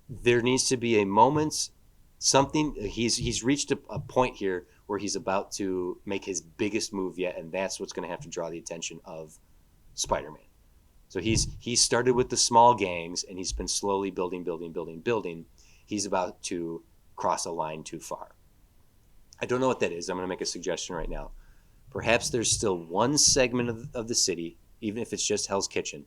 There needs to be a moment, something... He's reached a point here where he's about to make his biggest move yet, and that's what's going to have to draw the attention of Spider-Man. So he's started with the small gangs, and he's been slowly building. He's about to cross a line too far. I don't know what that is. I'm going to make a suggestion right now. Perhaps there's still one segment of the city, even if it's just Hell's Kitchen,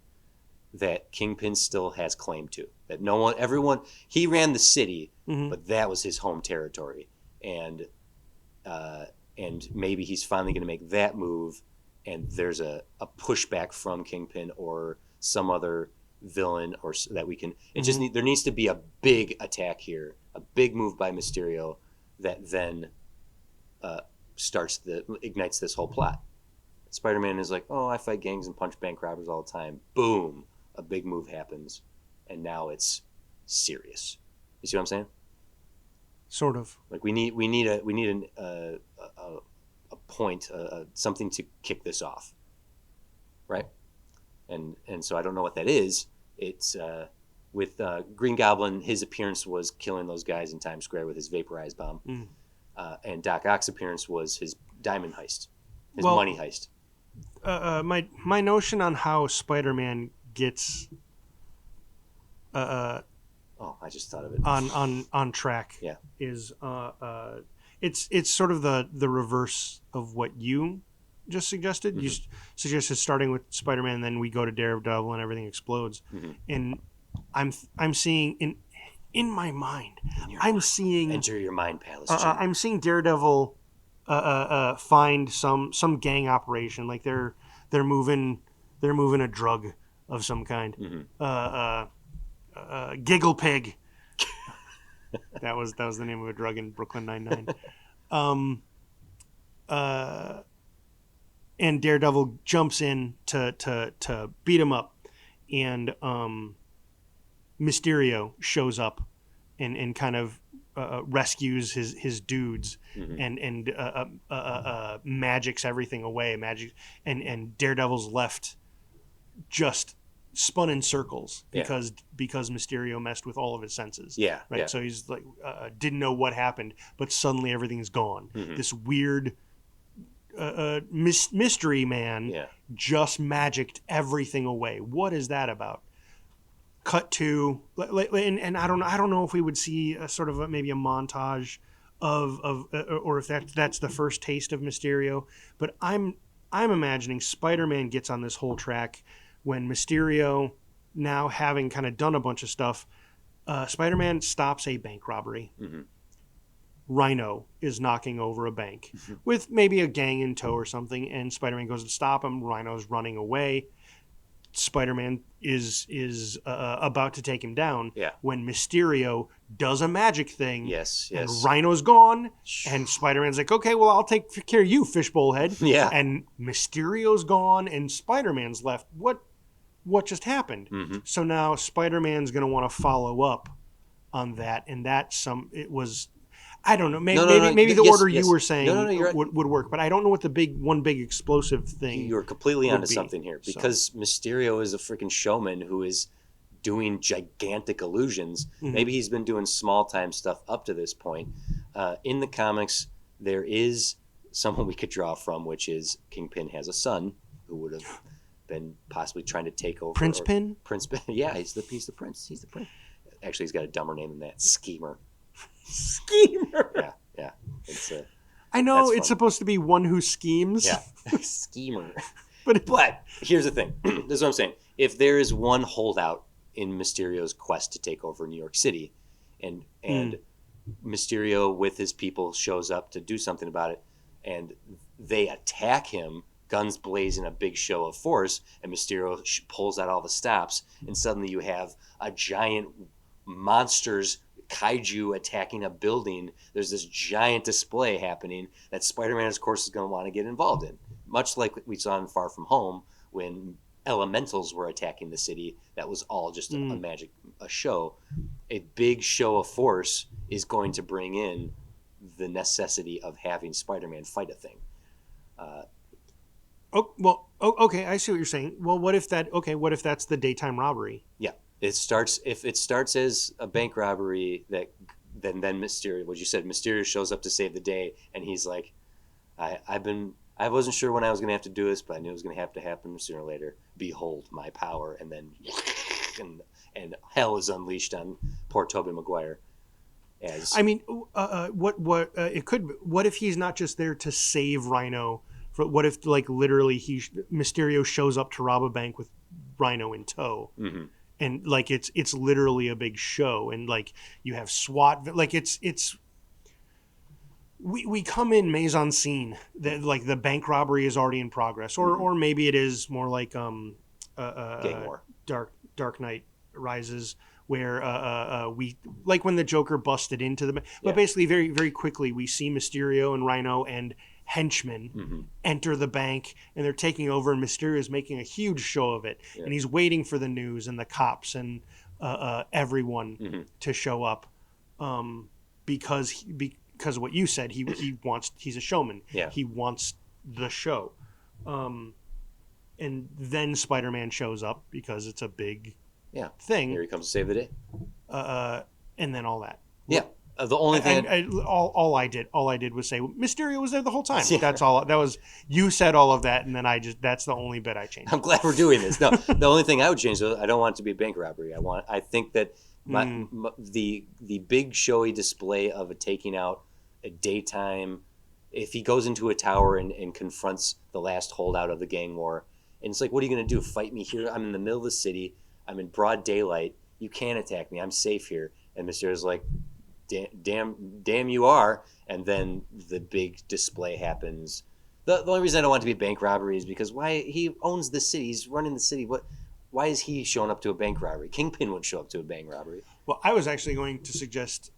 that Kingpin still has claim to. That everyone, he ran the city, but that was his home territory. And maybe he's finally going to make that move, and there's a pushback from Kingpin or some other villain or that we can... There needs to be a big attack here, a big move by Mysterio that then ignites this whole plot. Spider-Man is like, oh, I fight gangs and punch bank robbers all the time. Boom, a big move happens, and now it's serious. You see what I'm saying? Sort of. Like we need a point, something to kick this off, right? And so I don't know what that is. It's with Green Goblin. His appearance was killing those guys in Times Square with his vaporized bomb, and Doc Ock's appearance was his diamond heist, his money heist. My notion on how Spider-Man gets I just thought of it on track. Yeah, is it's sort of the reverse of what you just suggested. Mm-hmm. You suggested starting with Spider-Man, and then we go to Daredevil, and everything explodes. Mm-hmm. And I'm seeing in my mind, enter your mind palace. I'm seeing Daredevil find some gang operation, like they're moving a drug of some kind. Mm-hmm. Giggle Pig. that was the name of a drug in Brooklyn Nine-Nine. And Daredevil jumps in to beat him up, and Mysterio shows up and kind of rescues his dudes, mm-hmm. and magics everything away. And Daredevil's left just spun in circles because Mysterio messed with all of his senses. Yeah, right. Yeah. So he's like didn't know what happened, but suddenly everything's gone. Mm-hmm. This weird mystery man just magicked everything away. What is that about? Cut to, and I don't know if we would see a sort of maybe a montage of or if that's the first taste of Mysterio. But I'm imagining Spider-Man gets on this whole track when Mysterio, now having kind of done a bunch of stuff, Spider-Man stops a bank robbery. Mm-hmm. Rhino is knocking over a bank with maybe a gang in tow or something, and Spider-Man goes to stop him. Rhino's running away. Spider-Man is about to take him down when Mysterio does a magic thing. Yes. And Rhino's gone, and Spider-Man's like, okay, well, I'll take care of you, fishbowl head. Yeah. And Mysterio's gone, and Spider-Man's left. What just happened? Mm-hmm. So now Spider-Man's going to want to follow up on that, and it was... I don't know. Maybe the order you were saying would work, but I don't know what the big explosive thing. You're completely onto something here, because Mysterio is a freaking showman who is doing gigantic illusions. Mm-hmm. Maybe he's been doing small time stuff up to this point. In the comics, there is someone we could draw from, which is Kingpin has a son who would have been possibly trying to take over. Prince Pin. Yeah, he's the prince. He's the prince. Actually, he's got a dumber name than that. Schemer. Yeah. I know it's supposed to be one who schemes. Yeah, schemer. But here's the thing. This is what I'm saying. If there is one holdout in Mysterio's quest to take over New York City, and Mysterio with his people shows up to do something about it, and they attack him, guns blazing, a big show of force, and Mysterio pulls out all the stops, and suddenly you have a giant monsters kaiju attacking a building. There's this giant display happening that Spider-Man, of course, is going to want to get involved in. Much like we saw in Far From Home when elementals were attacking the city. That was all just a show. A big show of force is going to bring in the necessity of having Spider-Man fight a thing. Okay, I see what you're saying. Well, what if that's the daytime robbery? Yeah. If it starts as a bank robbery, then Mysterio, what you said, Mysterio shows up to save the day, and he's like, I wasn't sure when I was going to have to do this, but I knew it was going to have to happen sooner or later. Behold my power, and then and hell is unleashed on poor Tobey Maguire. What if he's not just there to save Rhino? What if literally Mysterio shows up to rob a bank with Rhino in tow? Mm-hmm. And it's literally a big show, and you have SWAT, we come in mise en scene that the bank robbery is already in progress, or maybe it is more like Gang War, Dark Knight rises, where we like when the Joker busted into the, but Yeah. basically very very quickly we see Mysterio and Rhino and henchmen enter the bank, and they're taking over, and Mysterio is making a huge show of it, and he's waiting for the news and the cops and everyone to show up, because of what you said, he's a showman. Yeah. He wants the show, and then Spider-Man shows up because it's a big thing. Here he comes to save the day. And then all that. Yeah. The only thing all I did was say Mysterio was there the whole time. That's all. That was, you said all of that, and then that's the only bit I changed. I'm glad we're doing this. No, the only thing I would change, though, I don't want it to be a bank robbery. I think that the big showy display of taking out a daytime, if he goes into a tower and confronts the last holdout of the gang war, and it's like, what are you going to do? Fight me here? I'm in the middle of the city. I'm in broad daylight. You can't attack me. I'm safe here. And Mysterio's like, damn you are. And then the big display happens. The only reason I don't want it to be a bank robbery is because he owns the city. He's running the city. Why is he showing up to a bank robbery? Kingpin wouldn't show up to a bank robbery. Well, I was actually going to suggest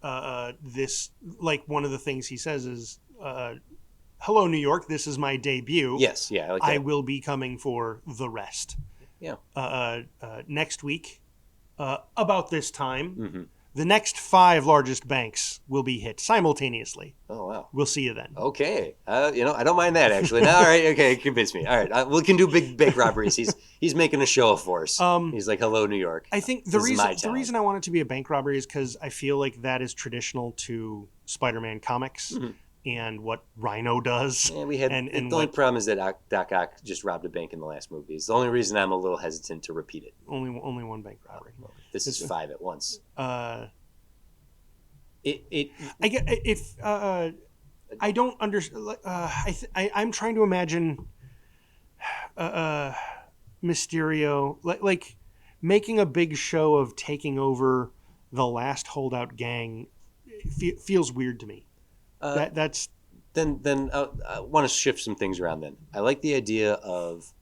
this. Like, one of the things he says is, "Hello, New York. This is my debut. Yes, yeah, I like that. I will be coming for the rest." Yeah. Next week, about this time, the next 5 largest banks will be hit simultaneously. Oh, wow. We'll see you then. Okay. I don't mind that, actually. No, all right, okay, convince me. All right, we can do big bank robberies. He's making a show for us. He's like, hello, New York. I think the reason I want it to be a bank robbery is because I feel like that is traditional to Spider-Man comics. And what Rhino does. Yeah, we had. The only problem is that Doc Ock just robbed a bank in the last movie. It's the only reason I'm a little hesitant to repeat it. Only one bank robbery. This is 5 at once. I get if I don't understand. I'm trying to imagine Mysterio like making a big show of taking over the last holdout gang. Feels weird to me. That's then I want to shift some things around. Then I like the idea of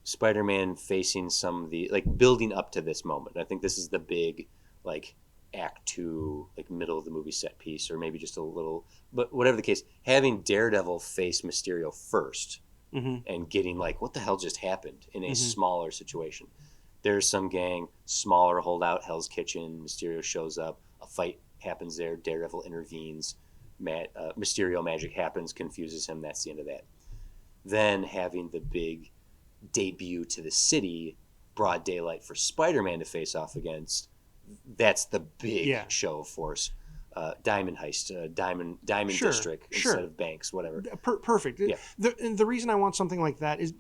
Spider-Man facing some of the, like, building up to this moment. I think this is the big, like, Act 2, like, middle of the movie set piece, or maybe just a little, but whatever the case, having Daredevil face Mysterio first and getting like, what the hell just happened in a smaller situation. There's some gang, smaller holdout, Hell's Kitchen. Mysterio shows up, a fight happens there. Daredevil intervenes. Mysterio magic happens, confuses him. That's the end of that. Then having the big debut to the city, broad daylight for Spider-Man to face off against. That's the big show of force. Diamond heist, Diamond District instead of banks, whatever. Perfect. Yeah. The reason I want something like that is,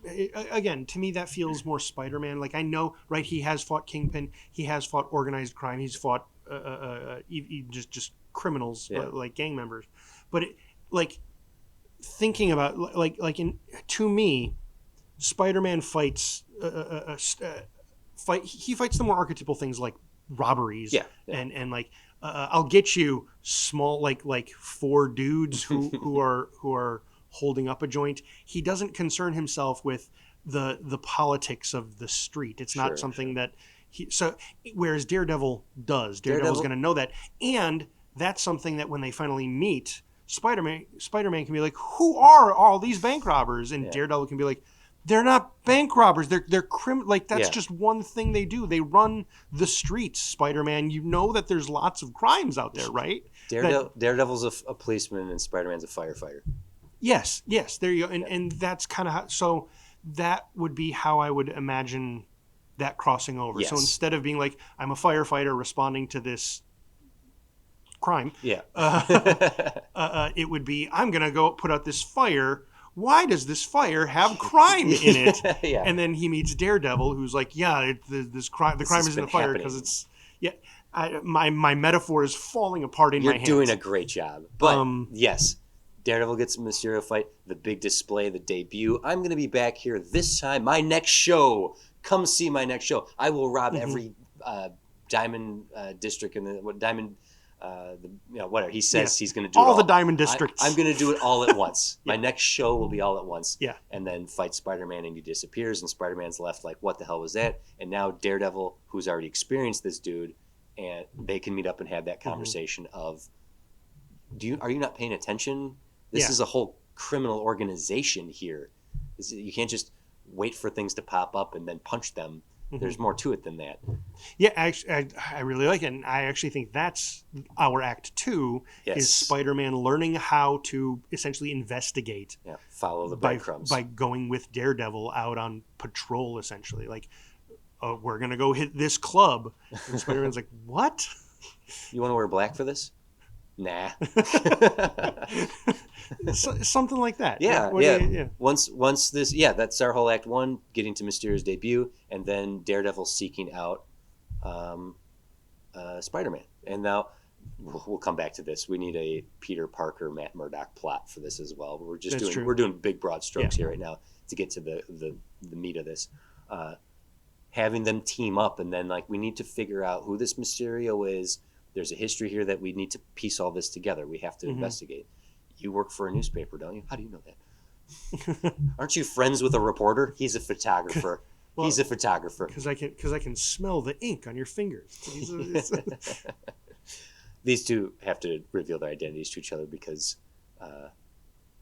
again, to me that feels more Spider-Man. Like, I know, right? He has fought Kingpin. He has fought organized crime. He's fought just criminals, like gang members. But thinking about to me, Spider-Man fights he fights the more archetypal things like robberies and like I'll get you small like 4 dudes who are holding up a joint. He doesn't concern himself with the politics of the street. It's not something that whereas Daredevil does. Daredevil's going to know that, and that's something that when they finally meet, Spider-Man can be like, who are all these bank robbers? And Daredevil can be like, they're not bank robbers. They're like, that's just one thing they do. They run the streets. Spider-Man, you know that there's lots of crimes out there, right? Daredevil's a policeman and Spider-Man's a firefighter. Yes, there you go. And that's kind of how. So that would be how I would imagine that crossing over. Yes. So instead of being like, I'm a firefighter responding to this crime, it would be, I'm gonna go put out this fire. Why does this fire have crime in it? And then he meets Daredevil, who's like, the crime is in the fire because it's my metaphor is falling apart in my hands. You're doing a great job. But yes, Daredevil gets a Mysterio fight, the big display, the debut. I'm going to be back here this time. My next show. Come see my next show. I will rob every Diamond District and Diamond whatever he says he's going to do all the Diamond Districts. I'm going to do it all at once. My next show will be all at once. Yeah. And then fight Spider-Man, and he disappears, and Spider-Man's left like, what the hell was that? And now Daredevil, who's already experienced this dude, and they can meet up and have that conversation of, are you not paying attention? This is a whole criminal organization here. You can't just wait for things to pop up and then punch them. There's more to it than that. Yeah, I really like it. And I actually think that's our Act 2 is Spider-Man learning how to essentially investigate. Yeah, follow the breadcrumbs. By going with Daredevil out on patrol, essentially. Like, we're going to go hit this club. And Spider-Man's like, what? You want to wear black for this? Nah. Something like that. Yeah. Once this, that's our whole Act 1, getting to Mysterio's debut, and then Daredevil seeking out Spider-Man. And now we'll come back to this. We need a Peter Parker, Matt Murdock plot for this as well. We're doing big broad strokes here right now to get to the meat of this. Having them team up, and then we need to figure out who this Mysterio is. There's a history here that we need to piece all this together. We have to investigate. You work for a newspaper, don't you? How do you know that? Aren't you friends with a reporter? He's a photographer. He's a photographer. Because I can smell the ink on your fingers. These two have to reveal their identities to each other because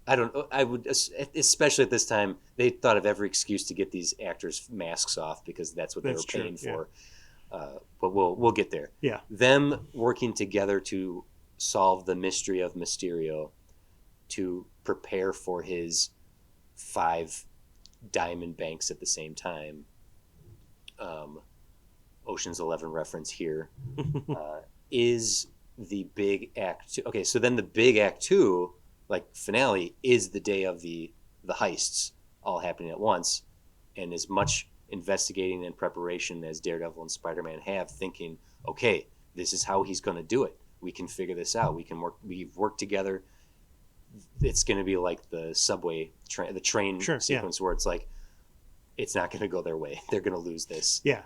I would, especially at this time, they thought of every excuse to get these actors' masks off because that's what they were paying for. But we'll get there. Yeah. Them working together to solve the mystery of Mysterio, to prepare for his 5 diamond banks at the same time. Ocean's 11 reference here is the big Act 2. Okay, so then the big Act 2, finale, is the day of the heists all happening at once, and as much investigating and preparation as Daredevil and Spider-Man have, thinking, okay, this is how he's going to do it. We can figure this out. We've worked together. It's going to be like the subway train, the train sequence where it's it's not going to go their way. They're going to lose this. Yeah.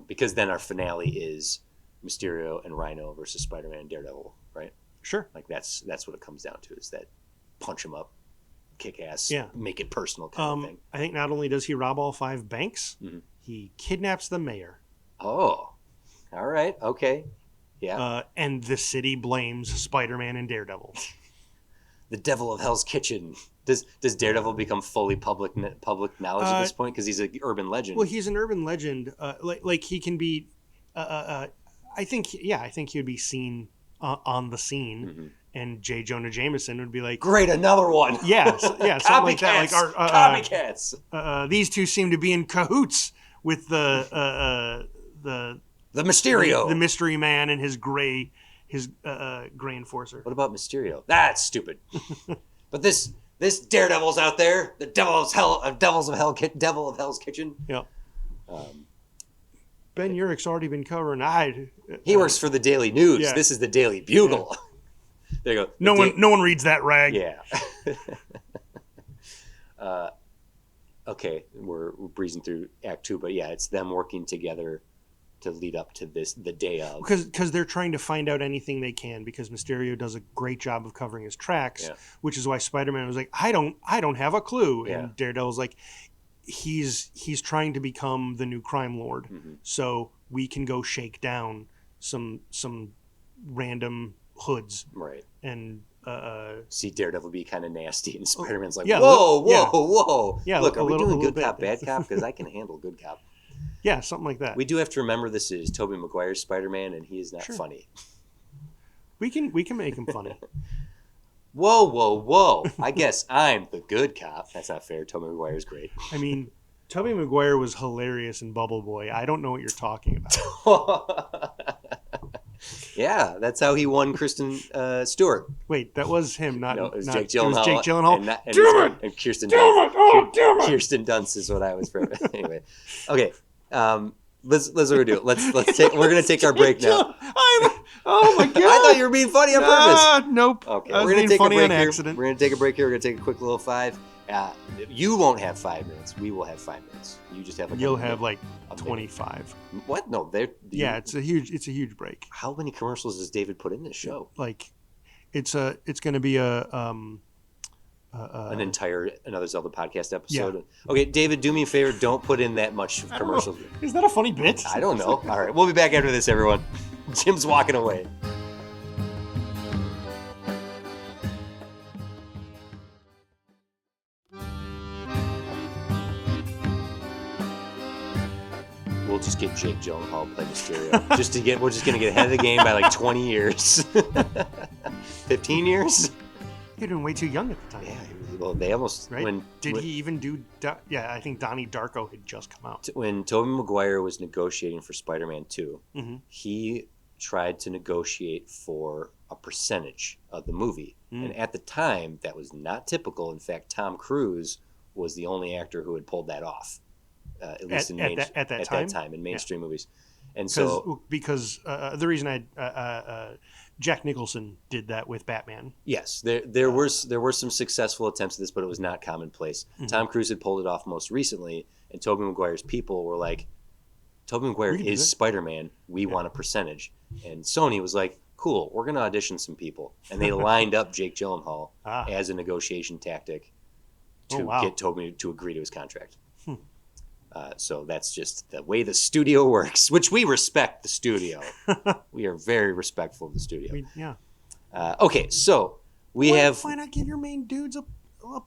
Because then our finale is Mysterio and Rhino versus Spider-Man and Daredevil, right? Sure. That's what it comes down to, is that punch him up, kick ass, Yeah. make it personal kind of thing. I think not only does he rob all 5 banks, he kidnaps the mayor. Oh, all right. Okay. Yeah. And the city blames Spider-Man and Daredevil. The devil of Hell's Kitchen. Does Daredevil become fully public knowledge at this point because he's an urban legend? Well, he's an urban legend. He can be. I think he would be seen on the scene, and J. Jonah Jameson would be like, "Great, another one." Yeah, something like that. Copycats. These two seem to be in cahoots with the Mysterio, the mystery man, and his gray enforcer. What about Mysterio? That's stupid. But this Daredevil's out there, the devil of Hell's Kitchen. Yeah. Ben Urich's already been covering. He works for the Daily News. Yeah. This is the Daily Bugle. Yeah. There you go. No one reads that rag. Yeah. Okay, we're breezing through Act 2, but it's them working together to lead up to the day of. Because they're trying to find out anything they can, because Mysterio does a great job of covering his tracks, which is why Spider-Man was like, I don't have a clue. Yeah. And Daredevil's like, he's trying to become the new crime lord, so we can go shake down some random hoods, right? And see Daredevil be kind of nasty, and Spider-Man's like, yeah, whoa. Yeah, look, are we doing good cop, bad cop? Because I can handle good cop. Yeah, something like that. We do have to remember this is Tobey Maguire's Spider-Man, and he is not funny. We can make him funny. Whoa. I guess I'm the good cop. That's not fair. Tobey Maguire's great. I mean, Tobey Maguire was hilarious in Bubble Boy. I don't know what you're talking about. Yeah, that's how he won Kristen Stewart. Wait, that was him, not... No, it was not, Jake Gyllenhaal. It was Jake Gyllenhaal. And Kirsten Dunst. Kirsten Dunst is what I was... Anyway. Okay. Let's what we're doing. We're gonna take our break now. Oh my god! I thought you were being funny on purpose. Nope. Okay, I was we're gonna being take funny a break on here. accident. We're gonna take a break here. We're gonna take a quick little 5. You won't have 5 minutes. We will have 5 minutes. You just have You'll have like a 25. minute. What? No, they're Yeah, it's a huge break. How many commercials does David put in this show? Like, it's going to be Another Zelda podcast episode. Yeah. Okay, David, do me a favor. Don't put in that much commercials. Is that a funny bit? I don't know. All right, we'll be back after this, everyone. Jim's walking away. We'll just get Jake Gyllenhaal to play Mysterio. We're just gonna get ahead of the game by like 20 years. 15 years? You're doing way too young at the time. Yeah, well, they almost... Right? Did he even do... Yeah, I think Donnie Darko had just come out. When Tobey Maguire was negotiating for Spider-Man 2, mm-hmm. he tried to negotiate for a percentage of the movie. And at the time, that was not typical. In fact, Tom Cruise was the only actor who had pulled that off. At least at that time in mainstream movies. And so... Because the reason Jack Nicholson did that with Batman. Yes, there were some successful attempts at this, but it was not commonplace. Mm-hmm. Tom Cruise had pulled it off most recently, and Tobey Maguire's people were like, Tobey Maguire is Spider-Man. We want a percentage. And Sony was like, cool, we're going to audition some people. And they lined up Jake Gyllenhaal as a negotiation tactic to get Tobey to agree to his contract. So that's just the way the studio works, which we respect the studio. We are very respectful of the studio. Okay, so why not give your main dudes a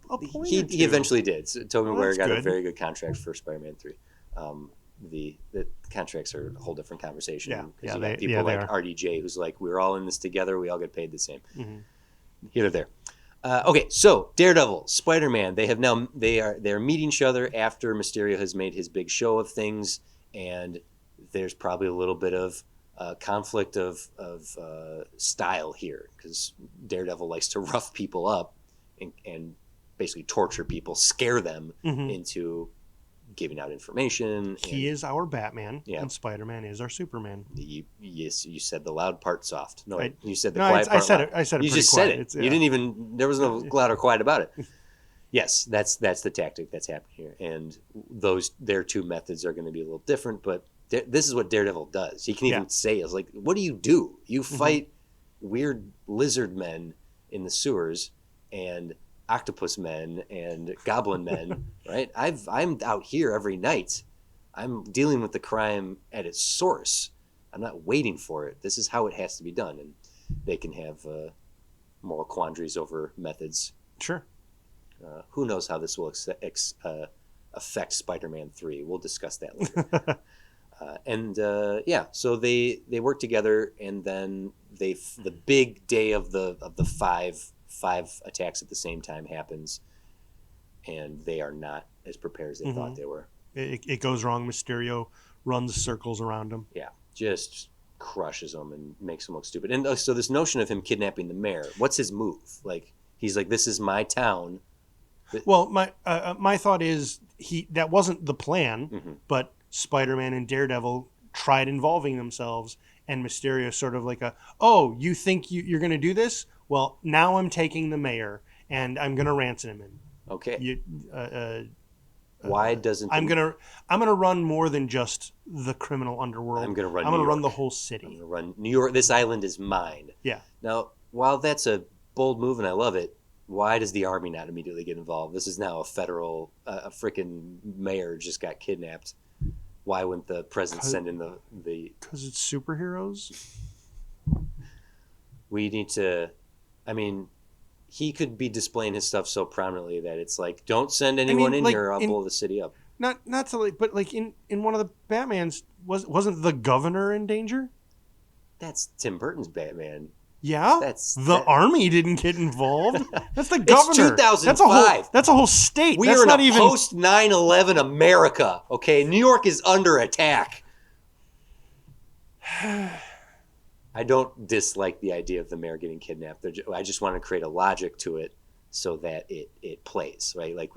point? He eventually did. So Tobey Maguire got a very good contract for Spider-Man 3. The contracts are a whole different conversation. Because you got people like RDJ who's like, we're all in this together. We all get paid the same. Mm-hmm. Here or there. Okay, so Daredevil, Spider-Man, they're meeting each other after Mysterio has made his big show of things, and there's probably a little bit of conflict of style here because Daredevil likes to rough people up and basically torture people, scare them into giving out information. He is our Batman, and Spider-Man is our Superman. Yes, you said the loud part soft. No, you said the quiet part loud. I said it. You just quiet. Said it. You didn't even. There was no loud or quiet about it. Yes, that's the tactic that's happening here, and their two methods are going to be a little different. But this is what Daredevil does. He can even say, "It's like, what do? You fight weird lizard men in the sewers and octopus men and goblin men, right? I'm out here every night. I'm dealing with the crime at its source. I'm not waiting for it. This is how it has to be done." And they can have moral quandaries over methods. Sure. Who knows how this will affect Spider-Man 3? We'll discuss that later. So they work together, and then the big day of the five attacks at the same time happens, and they are not as prepared as they thought they were. It goes wrong. Mysterio runs circles around him. Yeah, just crushes him and makes him look stupid. And so this notion of him kidnapping the mayor, what's his move? Like, he's like, this is my town. Well, my thought is that wasn't the plan, but Spider-Man and Daredevil tried involving themselves, and Mysterio sort of like you think you're going to do this? Well, now I'm taking the mayor, and I'm going to ransom him. Okay. Why doesn't I'm gonna run more than just the criminal underworld. I'm gonna run the whole city. I'm gonna run New York. This island is mine. Yeah. Now, while that's a bold move and I love it, why does the army not immediately get involved? This is now a federal, a freaking mayor just got kidnapped. Why wouldn't the president send in the? Because it's superheroes. We need to. I mean, he could be displaying his stuff so prominently that it's like, don't send anyone in here. I'll blow the city up. Not to but like in one of the Batmans, wasn't the governor in danger? That's Tim Burton's Batman. Yeah, army didn't get involved. That's the governor. It's 2005. That's a whole state. We are in a post 9/11 America. Okay, New York is under attack. I don't dislike the idea of the mayor getting kidnapped. I just want to create a logic to it so that it plays, right? Like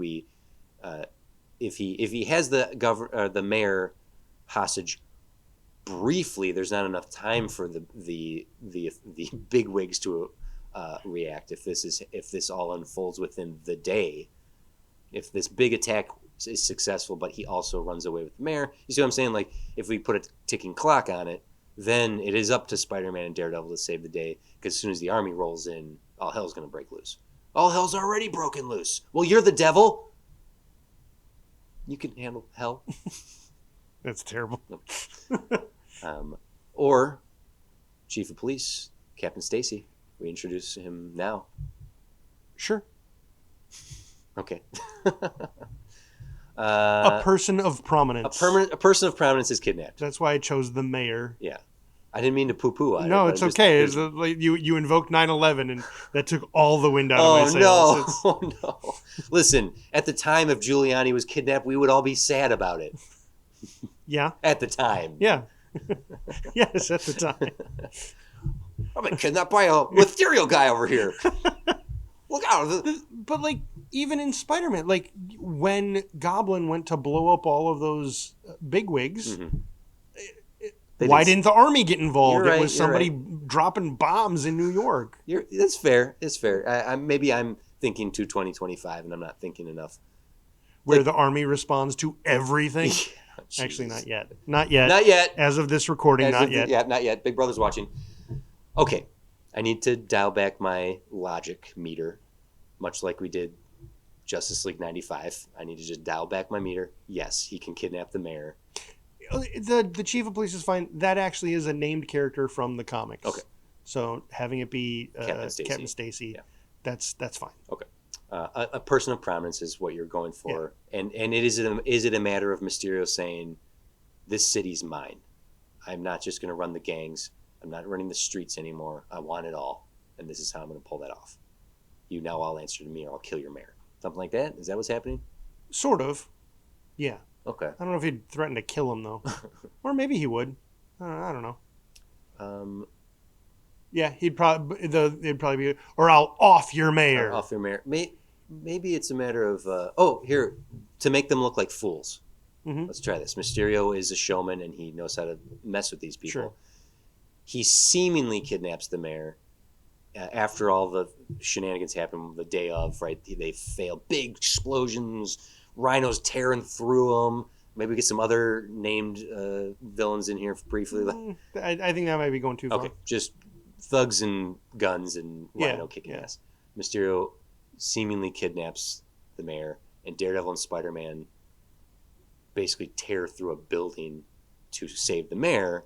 if he has the mayor hostage briefly, there's not enough time for the bigwigs to react. If this all unfolds within the day, if this big attack is successful, but he also runs away with the mayor. You see what I'm saying? Like, if we put a ticking clock on it, then it is up to Spider-Man and Daredevil to save the day, because as soon as the army rolls in, all hell's going to break loose. All hell's already broken loose. Well, you're the devil. You can handle hell. That's terrible. Or Chief of Police, Captain Stacy. We introduce him now. Sure. Okay. A person of prominence. A person of prominence is kidnapped. That's why I chose the mayor. Yeah. I didn't mean to poo-poo on it. No, it's okay. Like you invoked 9/11, and that took all the wind out of my sails. No. Oh, no. Listen, at the time, if Giuliani was kidnapped, we would all be sad about it. Yeah. At the time. Yeah. Yes, at the time. I've been kidnapped by a Mysterio guy over here. Look out. But, like, even in Spider-Man, like, when Goblin went to blow up all of those bigwigs, why didn't the army get involved? It was somebody dropping bombs in New York. That's fair. It's fair. Maybe I'm thinking to 2025, and I'm not thinking enough. Where the army responds to everything? Yeah, actually, not yet. Not yet. Not yet. As of this recording, not yet. Yeah, not yet. Big Brother's watching. Okay. I need to dial back my logic meter, much like we did Justice League 95. I need to just dial back my meter. Yes, he can kidnap the mayor. The chief of police is fine. That actually is a named character from the comics. Okay. So having it be Captain Stacy, yeah. that's fine. Okay. A person of prominence is what you're going for, yeah. And is it a matter of Mysterio saying, "This city's mine. I'm not just going to run the gangs. I'm not running the streets anymore. I want it all, and this is how I'm going to pull that off. You now all answer to me, or I'll kill your mayor." Something like that. Is that what's happening? Sort of. Yeah. Okay. I don't know if he'd threaten to kill him though, or maybe he would. I don't know. Yeah, it'd probably be, or I'll off your mayor. Off your mayor. Maybe it's a matter of here to make them look like fools. Mm-hmm. Let's try this. Mysterio is a showman, and he knows how to mess with these people. Sure. He seemingly kidnaps the mayor after all the shenanigans happen the day of. Right, they fail. Big explosions. Rhinos tearing through them. Maybe we get some other named villains in here briefly. I think that might be going too far. Okay, just thugs and guns and Rhino kicking ass. Mysterio seemingly kidnaps the mayor, and Daredevil and Spider-Man basically tear through a building to save the mayor,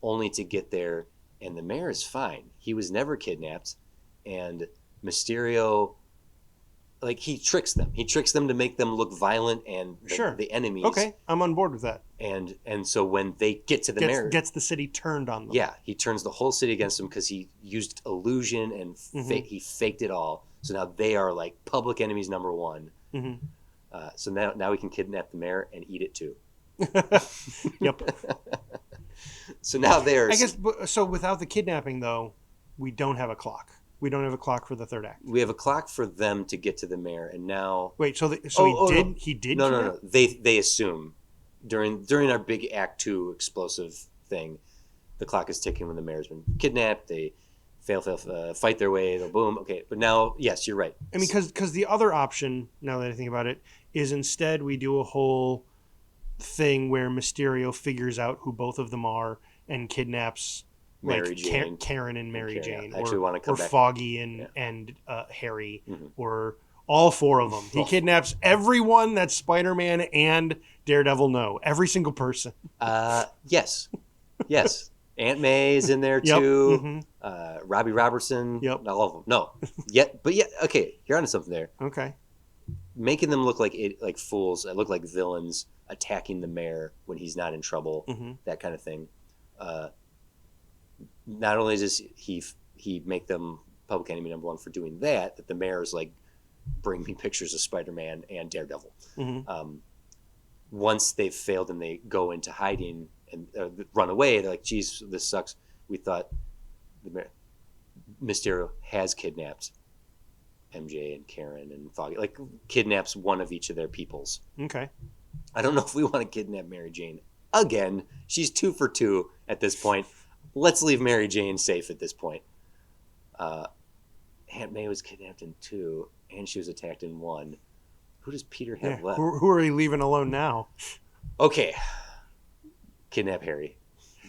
only to get there, and the mayor is fine. He was never kidnapped, and Mysterio... Like, he tricks them. He tricks them to make them look violent and the enemies. Okay, I'm on board with that. And so when they get to the mayor... Gets the city turned on them. Yeah, he turns the whole city against them because he used illusion and he faked it all. So now they are, like, public enemies number one. Mm-hmm. So now we can kidnap the mayor and eat it, too. Yep. So now there's... I guess, so without the kidnapping, though, we don't have a clock. We don't have a clock for the third act. We have a clock for them to get to the mayor, and now... Wait, so he did? No. They assume during our big Act 2 explosive thing, the clock is ticking when the mayor's been kidnapped. They fail, fight their way. They'll boom. Okay, but now, yes, you're right. I mean, because the other option, now that I think about it, is instead we do a whole thing where Mysterio figures out who both of them are and kidnaps... Mary Jane. Karen and Mary Jane, I actually want to come back. Foggy and Harry, or all four of them. He kidnaps everyone that Spider-Man and Daredevil know. Every single person. Yes. Aunt May is in there too. Mm-hmm. Robbie Robertson. Yep. Not all of them. No. Okay. You're onto something there. Okay. Making them look like fools. Look like villains attacking the mayor when he's not in trouble. Mm-hmm. That kind of thing. Not only does he make them public enemy number one for doing that the mayor is like, bring me pictures of Spider-Man and Daredevil. Mm-hmm. Once they've failed and they go into hiding and run away, they're like, geez, this sucks. We thought Mysterio has kidnapped MJ and Karen and Foggy, like kidnaps one of each of their peoples. Okay. I don't know if we want to kidnap Mary Jane again. She's 2 for 2 at this point. Let's leave Mary Jane safe at this point. Aunt May was kidnapped in 2, and she was attacked in 1. Who does Peter have left? Who are we leaving alone now? Okay. Kidnap Harry.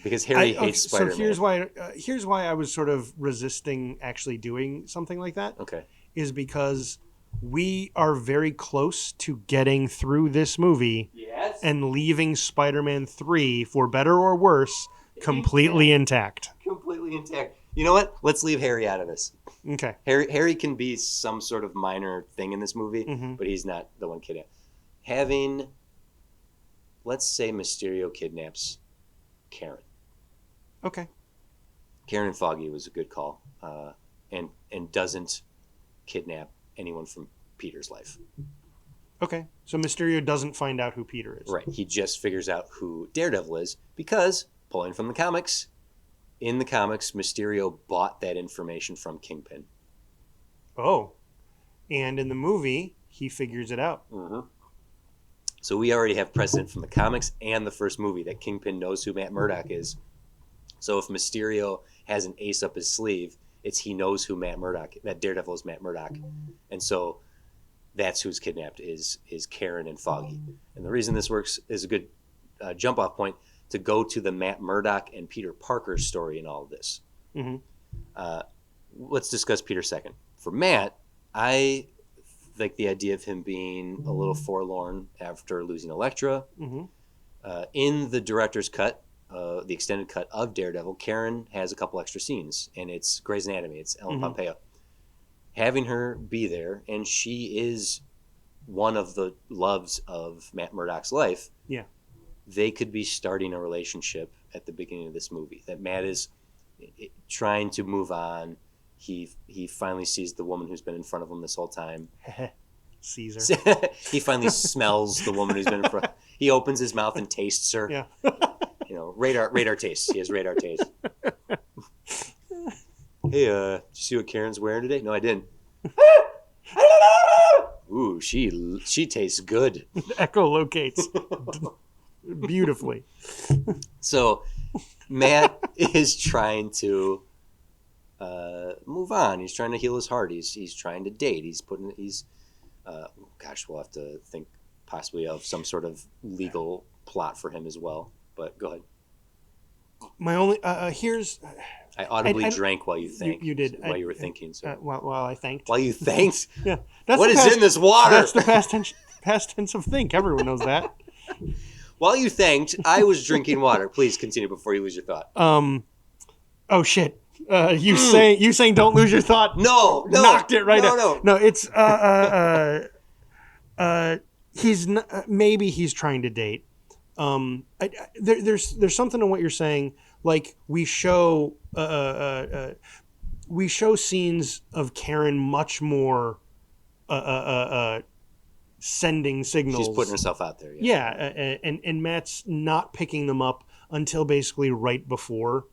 Because Harry hates Spider-Man. So here's why I was sort of resisting actually doing something like that. Okay. Is because we are very close to getting through this movie and leaving Spider-Man 3, for better or worse, completely intact. Completely intact. You know what? Let's leave Harry out of this. Okay. Harry can be some sort of minor thing in this movie, but he's not the one kidnapped. Having, let's say Mysterio kidnaps Karen. Okay. Karen and Foggy was a good call, and doesn't kidnap anyone from Peter's life. Okay. So Mysterio doesn't find out who Peter is. Right. He just figures out who Daredevil is because, pulling from the comics, in the comics, Mysterio bought that information from Kingpin. Oh. And in the movie, he figures it out. Mm-hmm. So we already have precedent from the comics and the first movie that Kingpin knows who Matt Murdock is. So if Mysterio has an ace up his sleeve, it's he knows who Matt Murdock, that Daredevil is Matt Murdock. And so that's who's kidnapped is Karen and Foggy. And the reason this works is a good jump off point to go to the Matt Murdock and Peter Parker story in all of this. Mm-hmm. Let's discuss Peter second. For Matt, I like the idea of him being a little forlorn after losing Elektra. Mm-hmm. In the director's cut, the extended cut of Daredevil, Karen has a couple extra scenes, and it's Grey's Anatomy. It's Ellen Pompeo. Having her be there, and she is one of the loves of Matt Murdock's life. Yeah. They could be starting a relationship at the beginning of this movie. That Matt is trying to move on. He finally sees the woman who's been in front of him this whole time. Caesar. He finally smells the woman who's been in front. He opens his mouth and tastes her. Yeah. You know, radar taste. He has radar taste. Hey, did you see what Karen's wearing today? No, I didn't. Ooh, she tastes good. Echolocates beautifully. So Matt is trying to move on. He's trying to heal his heart. He's trying to date. We'll have to think possibly of some sort of legal plot for him as well. But go ahead. My only here's. I audibly drank while you think. You did while you were thinking. So while I thanked. While you thanked. Yeah. What is in this water? That's the past tense of think. Everyone knows that. While you thanked, I was drinking water. Please continue before you lose your thought. Oh shit. You saying don't lose your thought. No. Knocked it right out. No. It's he's maybe he's trying to date. There's something in what you're saying. Like we show scenes of Karen much more sending signals. She's putting herself out there. Yeah, and Matt's not picking them up until basically right before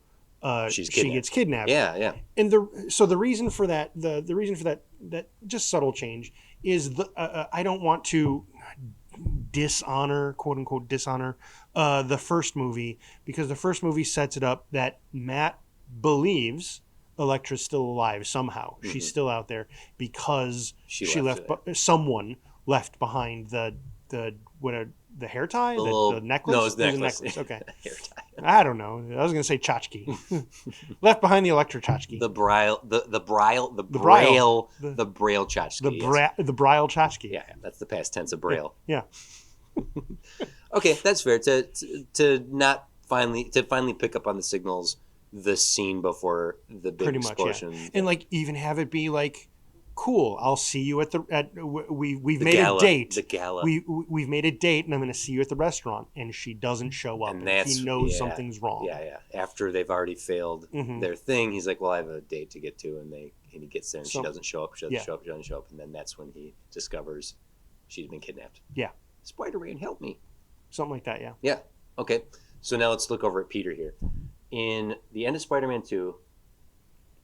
she gets kidnapped. Yeah. And the reason for that that just subtle change is I don't want to dishonor, quote unquote dishonor, the first movie, because the first movie sets it up that Matt believes Elektra's still alive somehow. Mm-hmm. She's still out there because someone left behind the hair tie, the necklace. No, it's the necklace. Okay, hair tie. I don't know. I was gonna say tchotchke. Left behind the Elektra tchotchke. The braille tchotchke. The braille tchotchke. Yeah, that's the past tense of braille. Yeah. Okay, that's fair. To finally pick up on the signals, the scene before the big explosion, much, yeah. And like even have it be like, cool. I'll see you we've made a date. The gala. We've made a date, and I'm going to see you at the restaurant. And she doesn't show up, and he knows something's wrong. Yeah. After they've already failed their thing, he's like, "Well, I have a date to get to," and he gets there, and she doesn't show up. She doesn't show up, and then that's when he discovers she'd been kidnapped. Yeah. Spider-Man, help me. Something like that. Yeah. Yeah. Okay. So now let's look over at Peter here. In the end of Spider-Man 2.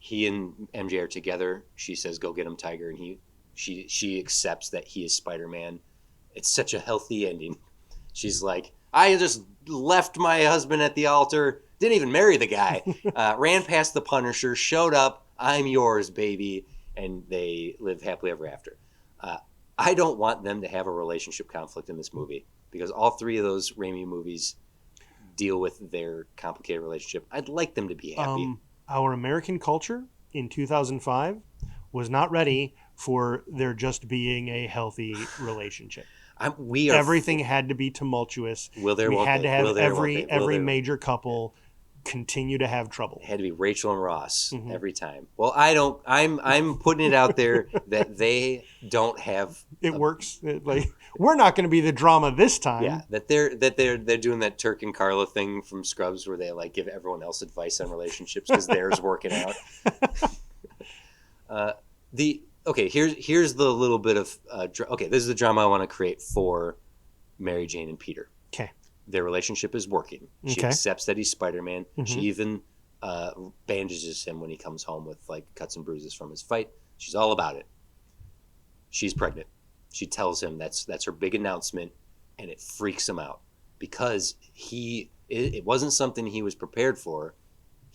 He and MJ are together. She says, "Go get him, Tiger," and she accepts that he is Spider-Man. It's such a healthy ending. She's like, "I just left my husband at the altar, didn't even marry the guy, ran past the Punisher, showed up. I'm yours, baby," and they live happily ever after. I don't want them to have a relationship conflict in this movie because all three of those Raimi movies deal with their complicated relationship. I'd like them to be happy. Our American culture in 2005 was not ready for there just being a healthy relationship. Everything had to be tumultuous. We had to have every major couple continue to have trouble. It had to be Rachel and Ross every time. Well, I don't. I'm putting it out there that they don't have. It works. We're not going to be the drama this time. Yeah, that they're doing that Turk and Carla thing from Scrubs where they like give everyone else advice on relationships because theirs working out. Here's the little bit of this is the drama I want to create for Mary Jane and Peter. Okay. Their relationship is working. She accepts that he's Spider-Man. She even bandages him when he comes home with like cuts and bruises from his fight. She's all about it. She's pregnant. She tells him that's her big announcement, and it freaks him out because it wasn't something he was prepared for.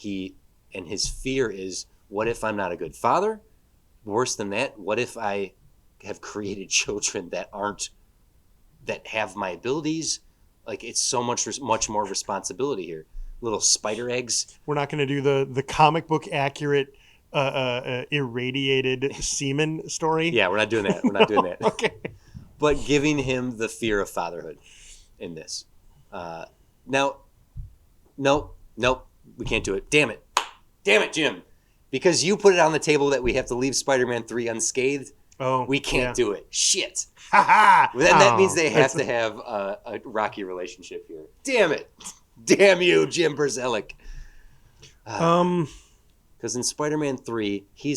And his fear is, what if I'm not a good father? Worse than that, what if I have created children that have my abilities? Like, it's so much more responsibility here. Little spider eggs. We're not going to do the comic book accurate irradiated semen story. Yeah, we're not doing that. We're not doing that. Okay. But giving him the fear of fatherhood in this. Nope, we can't do it. Damn it, Jim. Because you put it on the table that we have to leave Spider-Man 3 unscathed. Oh, we can't do it. Shit. That means they have to have a rocky relationship here. Damn it. Damn you, Jim Berzelic. Because in Spider-Man 3, he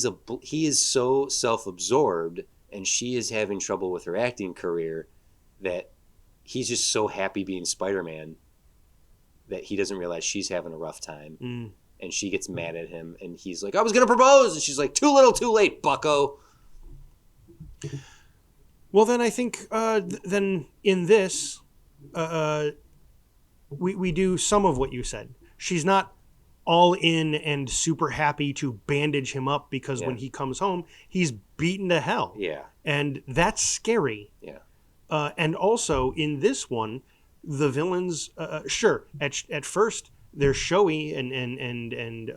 is so self-absorbed, and she is having trouble with her acting career that he's just so happy being Spider-Man that he doesn't realize she's having a rough time. And she gets mad at him, and he's like, I was going to propose. And she's like, too little, too late, bucko. Well, then I think then in this, we do some of what you said. She's not all in and super happy to bandage him up because when he comes home, he's beaten to hell. Yeah. And that's scary. Yeah. And also in this one, the villains, at first they're showy and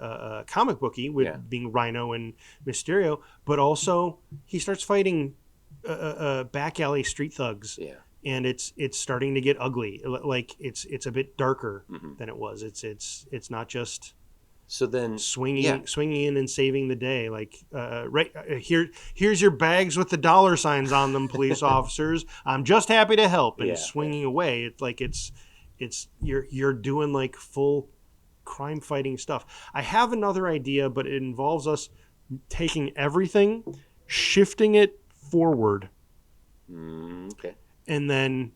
comic booky with being Rhino and Mysterio, but also he starts fighting back alley street thugs. Yeah. And it's starting to get ugly. Like it's a bit darker than it was. It's not just swinging in and saving the day. Like here's your bags with the dollar signs on them, police officers. I'm just happy to help, and swinging away. It's like it's you're doing like full crime fighting stuff. I have another idea, but it involves us taking everything, shifting it forward. Okay. And then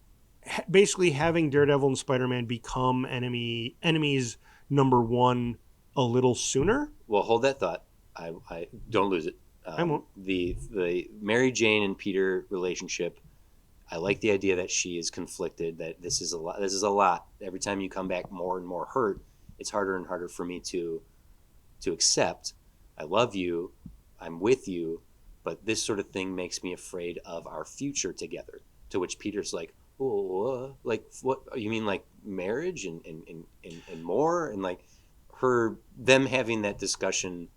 basically having Daredevil and Spider-Man become enemies number one a little sooner. Well, hold that thought. I don't lose it. I won't. The Mary Jane and Peter relationship, I like the idea that she is conflicted, that this is a lot. Every time you come back more and more hurt, it's harder and harder for me to accept. I love you. I'm with you. But this sort of thing makes me afraid of our future together. To which Peter's like, oh, like what? You mean like marriage and more? And like them having that discussion,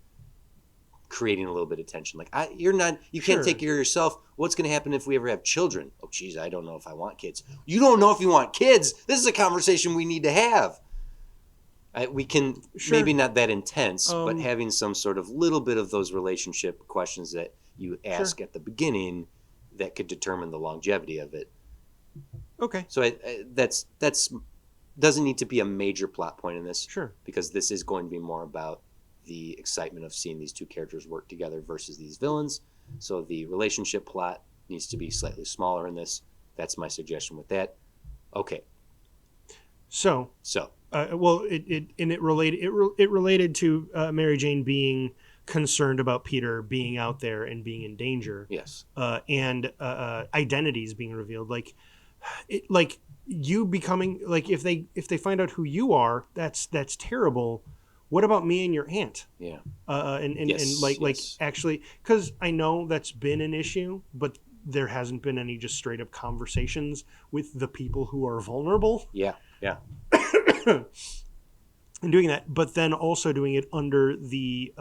creating a little bit of tension. Like you can't take care of yourself. What's going to happen if we ever have children? Oh, geez, I don't know if I want kids. You don't know if you want kids. This is a conversation we need to have. We can maybe not that intense, but having some sort of little bit of those relationship questions that you ask at the beginning that could determine the longevity of it. Okay. So that's doesn't need to be a major plot point in this. Sure. Because this is going to be more about the excitement of seeing these two characters work together versus these villains. So the relationship plot needs to be slightly smaller in this. That's my suggestion with that. Okay. So. Well, it related to Mary Jane being concerned about Peter being out there and being in danger. Yes. And identities being revealed. Like you becoming, like if they find out who you are, that's terrible. What about me and your aunt? Yeah. And actually, because I know that's been an issue, but there hasn't been any just straight up conversations with the people who are vulnerable. Yeah. And doing that, but then also doing it under the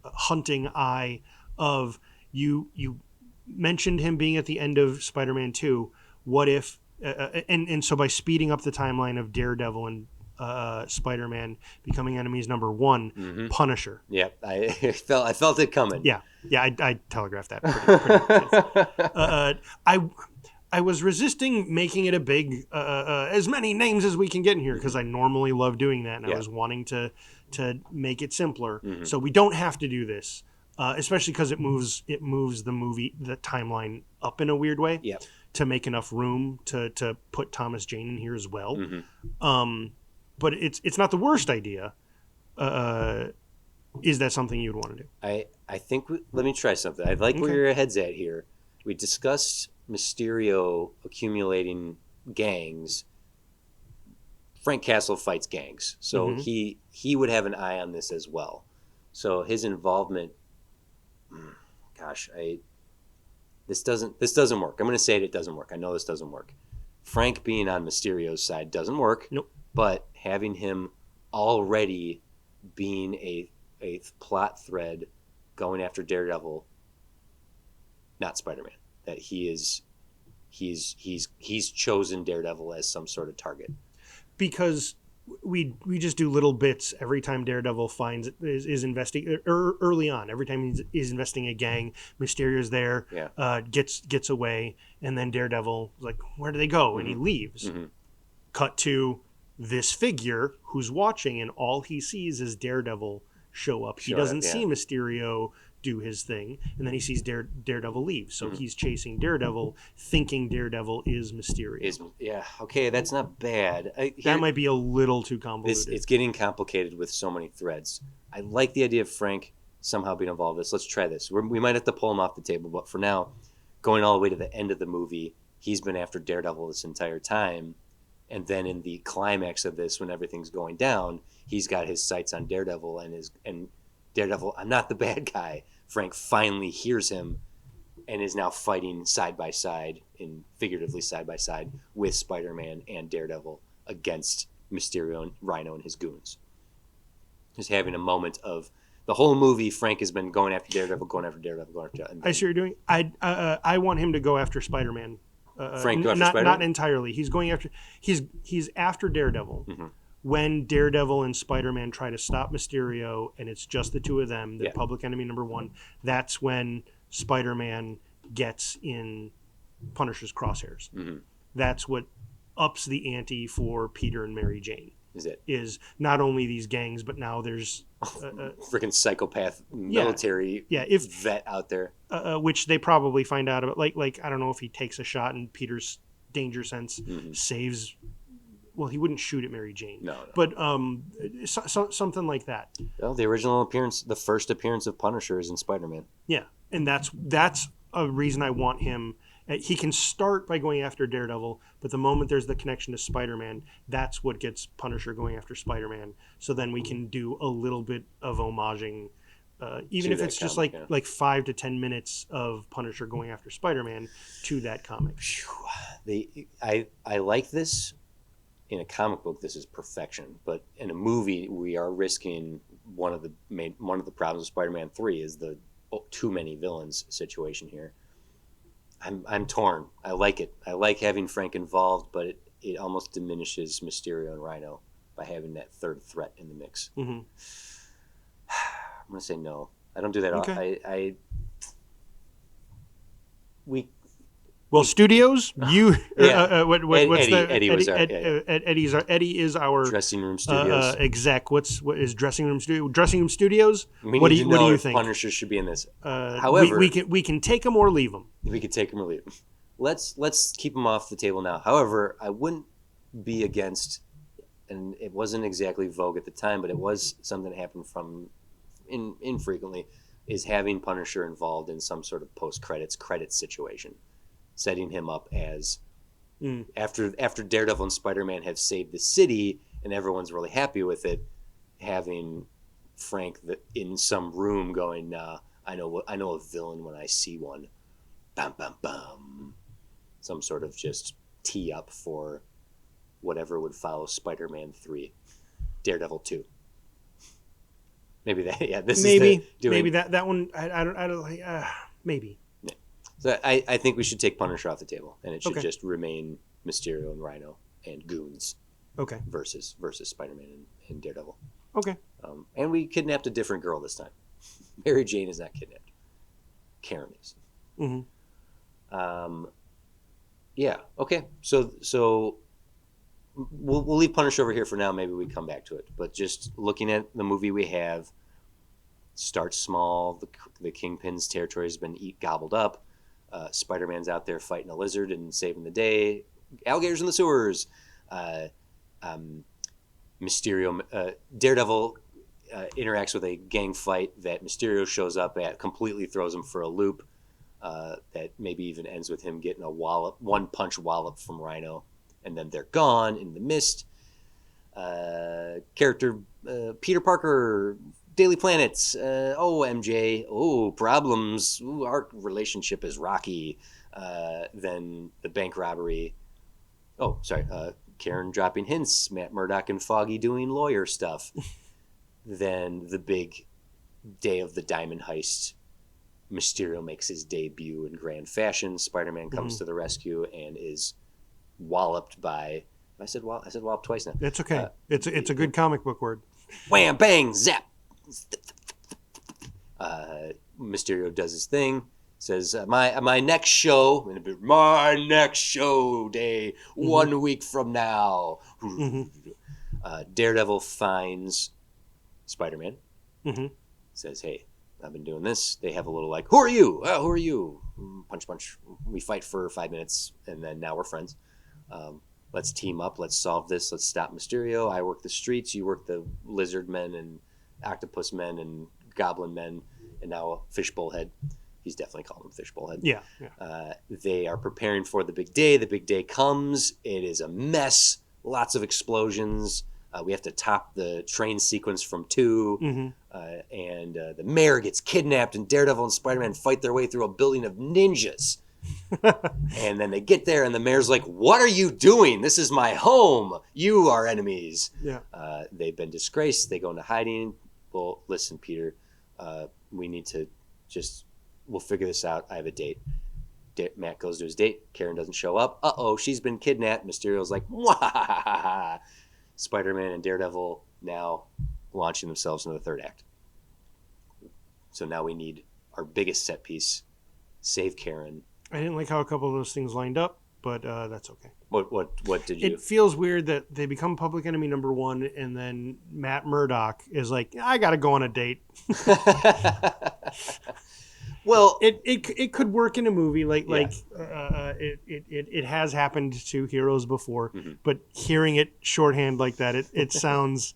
hunting eye of you mentioned him being at the end of Spider-Man 2. What if and so by speeding up the timeline of Daredevil and Spider-Man becoming enemies number one, Punisher. Yeah, I felt it coming. Yeah, I telegraphed that pretty I was resisting making it a big as many names as we can get in here because I normally love doing that, and I was wanting to make it simpler so we don't have to do this, especially because it moves the timeline up in a weird way to make enough room to put Thomas Jane in here as well. But it's not the worst idea. Is that something you'd want to do? I think let me try something. I like where your head's at here. We discussed Mysterio accumulating gangs. Frank Castle fights gangs, so he would have an eye on this as well. So his involvement, this doesn't work. I'm going to say it doesn't work. I know this doesn't work. Frank being on Mysterio's side doesn't work. Nope. But having him already being a plot thread going after Daredevil, not Spider-Man. That he's chosen Daredevil as some sort of target. Because we just do little bits every time Daredevil is investing early on. Every time he's investing a gang, Mysterio's there, gets away, and then Daredevil is like, where do they go? And he leaves. Cut to this figure who's watching, and all he sees is Daredevil show up. He doesn't see Mysterio do his thing, and then he sees Daredevil leave. So he's chasing Daredevil, thinking Daredevil is Mysterio. Okay, that's not bad. That might be a little too convoluted. It's getting complicated with so many threads. I like the idea of Frank somehow being involved in this. Let's try this. We might have to pull him off the table, but for now, going all the way to the end of the movie, he's been after Daredevil this entire time, and then in the climax of this, when everything's going down, he's got his sights on Daredevil, and Daredevil, I'm not the bad guy. Frank finally hears him and is now fighting side by side, and figuratively side by side, with Spider-Man and Daredevil against Mysterio and Rhino and his goons. Just having a moment of the whole movie, Frank has been going after Daredevil, going after Daredevil. I see what you're doing. I want him to go after Spider-Man. Frank go after Spider-Man? Not entirely. He's going after. He's after Daredevil. When Daredevil and Spider-Man try to stop Mysterio, and it's just the two of them, they're public enemy number one, that's when Spider-Man gets in Punisher's crosshairs. That's what ups the ante for Peter and Mary Jane. Is not only these gangs, but now there's freaking psychopath military vet out there, which they probably find out about. Like I don't know if he takes a shot and Peter's danger sense saves. Well, he wouldn't shoot at Mary Jane. No. But something like that. Well, the original appearance, the first appearance of Punisher is in Spider-Man. Yeah, and that's a reason I want him. He can start by going after Daredevil, but the moment there's the connection to Spider-Man, that's what gets Punisher going after Spider-Man. So then we can do a little bit of homaging, even if it's just like 5 to 10 minutes of Punisher going after Spider-Man to that comic. I like this. In a comic book, this is perfection, but in a movie, we are risking one of the problems of Spider-Man 3 is the too many villains situation here. I'm torn. I like it. I like having Frank involved, but it almost diminishes Mysterio and Rhino by having that third threat in the mix. I'm gonna say no. I don't do that. Okay. Well, studios, you what's Eddie is our dressing room studios exec. What is dressing room studio? Dressing room studios. What do you think? Punisher should be in this. However, we can take them or leave them. We could take them or leave them. Let's keep them off the table now. However, I wouldn't be against, and it wasn't exactly vogue at the time, but it was something that happened from infrequently, is having Punisher involved in some sort of post-credits situation. Setting him up as after Daredevil and Spider-Man have saved the city and everyone's really happy with it, having Frank in some room going, I know a villain when I see one. Bum, bum, bum. Some sort of just tee up for whatever would follow Spider-Man 3. Daredevil 2. Maybe that, yeah, this maybe, is the doing. Maybe that one, I don't like, maybe. Yeah. So I think we should take Punisher off the table, and it should Okay. just remain Mysterio and Rhino and Goons Okay. versus Spider-Man and Daredevil. Okay. And we kidnapped a different girl this time. Mary Jane is not kidnapped. Karen is. Mm-hmm. Yeah. Okay. So we'll leave Punisher over here for now. Maybe we come back to it. But just looking at the movie we have, start small. The Kingpin's territory has been gobbled up. Spider-Man's out there fighting a lizard and saving the day. Alligators in the sewers. Mysterio, Daredevil interacts with a gang fight that Mysterio shows up at, completely throws him for a loop. That maybe even ends with him getting a one-punch wallop from Rhino, and then they're gone in the mist. Character Peter Parker, Daily Planets. MJ. Oh, problems. Ooh, our relationship is rocky. Then the bank robbery. Oh, sorry. Karen dropping hints. Matt Murdock and Foggy doing lawyer stuff. Then the big day of the diamond heist. Mysterio makes his debut in grand fashion. Spider-Man comes to the rescue and is walloped by. I said wallop twice now. It's okay. It's a good comic book word. Wham, bang, zap. Mysterio does his thing. Says my next show, my next show day, 1 week from now. Daredevil finds Spider-Man. Says, hey, I've been doing this. They have a little like, who are you? Who are you? Punch, punch. We fight for 5 minutes, and then now we're friends. Let's team up. Let's solve this. Let's stop Mysterio. I work the streets. You work the lizard men and octopus men and goblin men, and now Fishbowl Head. He's definitely calling him Fishbowl Head. Yeah. They are preparing for the big day. The big day comes. It is a mess. Lots of explosions. We have to top the train sequence from 2. And the mayor gets kidnapped, and Daredevil and Spider-Man fight their way through a building of ninjas. And then they get there, and the mayor's like, what are you doing? This is my home. You are enemies. Yeah. They've been disgraced. They go into hiding. Well, listen, Peter, we need to just, we'll figure this out. I have a date. Matt goes to his date. Karen doesn't show up. Uh-oh, she's been kidnapped. Mysterio's like, Mwah! Spider-Man and Daredevil now launching themselves into the third act. So now we need our biggest set piece, save Karen. I didn't like how a couple of those things lined up, but that's okay. What did you? It feels weird that they become public enemy number 1, and then Matt Murdock is like, I got to go on a date. Well, it could work in a movie it has happened to heroes before, but hearing it shorthand like that, it sounds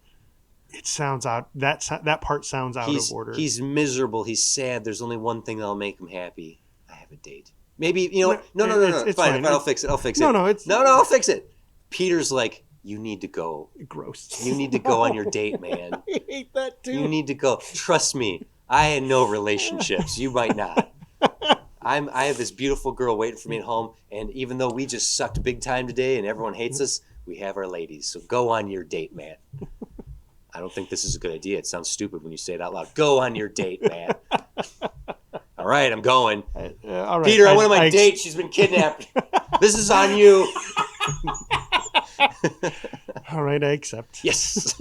out that part sounds out of order. He's miserable. He's sad. There's only one thing that'll make him happy. I have a date. Maybe you know what? No. It's fine. I'll fix it. I'll fix it. No. I'll fix it. Peter's like, you need to go. Gross. You need to go on your date, man. I hate that too. You need to go. Trust me. I had no relationships. You might not. I have this beautiful girl waiting for me at home, and even though we just sucked big time today and everyone hates us, we have our ladies. So go on your date, man. I don't think this is a good idea. It sounds stupid when you say it out loud. Go on your date, man. All right, I'm going. All right. Peter, I went on my date. She's been kidnapped. This is on you. All right, I accept. Yes.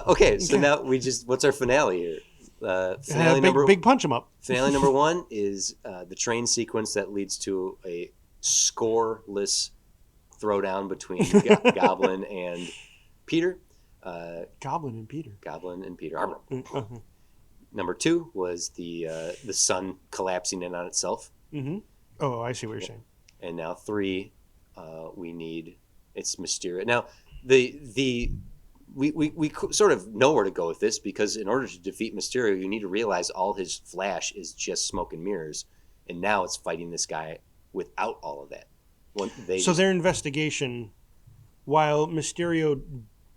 Okay, so now what's our finale here? Big punch 'em up. Finale number 1 is the train sequence that leads to a scoreless throwdown between Goblin and Peter. Goblin and Peter. Number 2 was the sun collapsing in on itself. Oh, I see what you're saying. And now 3, it's Mysterio. Now we sort of know where to go with this, because in order to defeat Mysterio, you need to realize all his flash is just smoke and mirrors, and now it's fighting this guy without all of that. Their investigation while Mysterio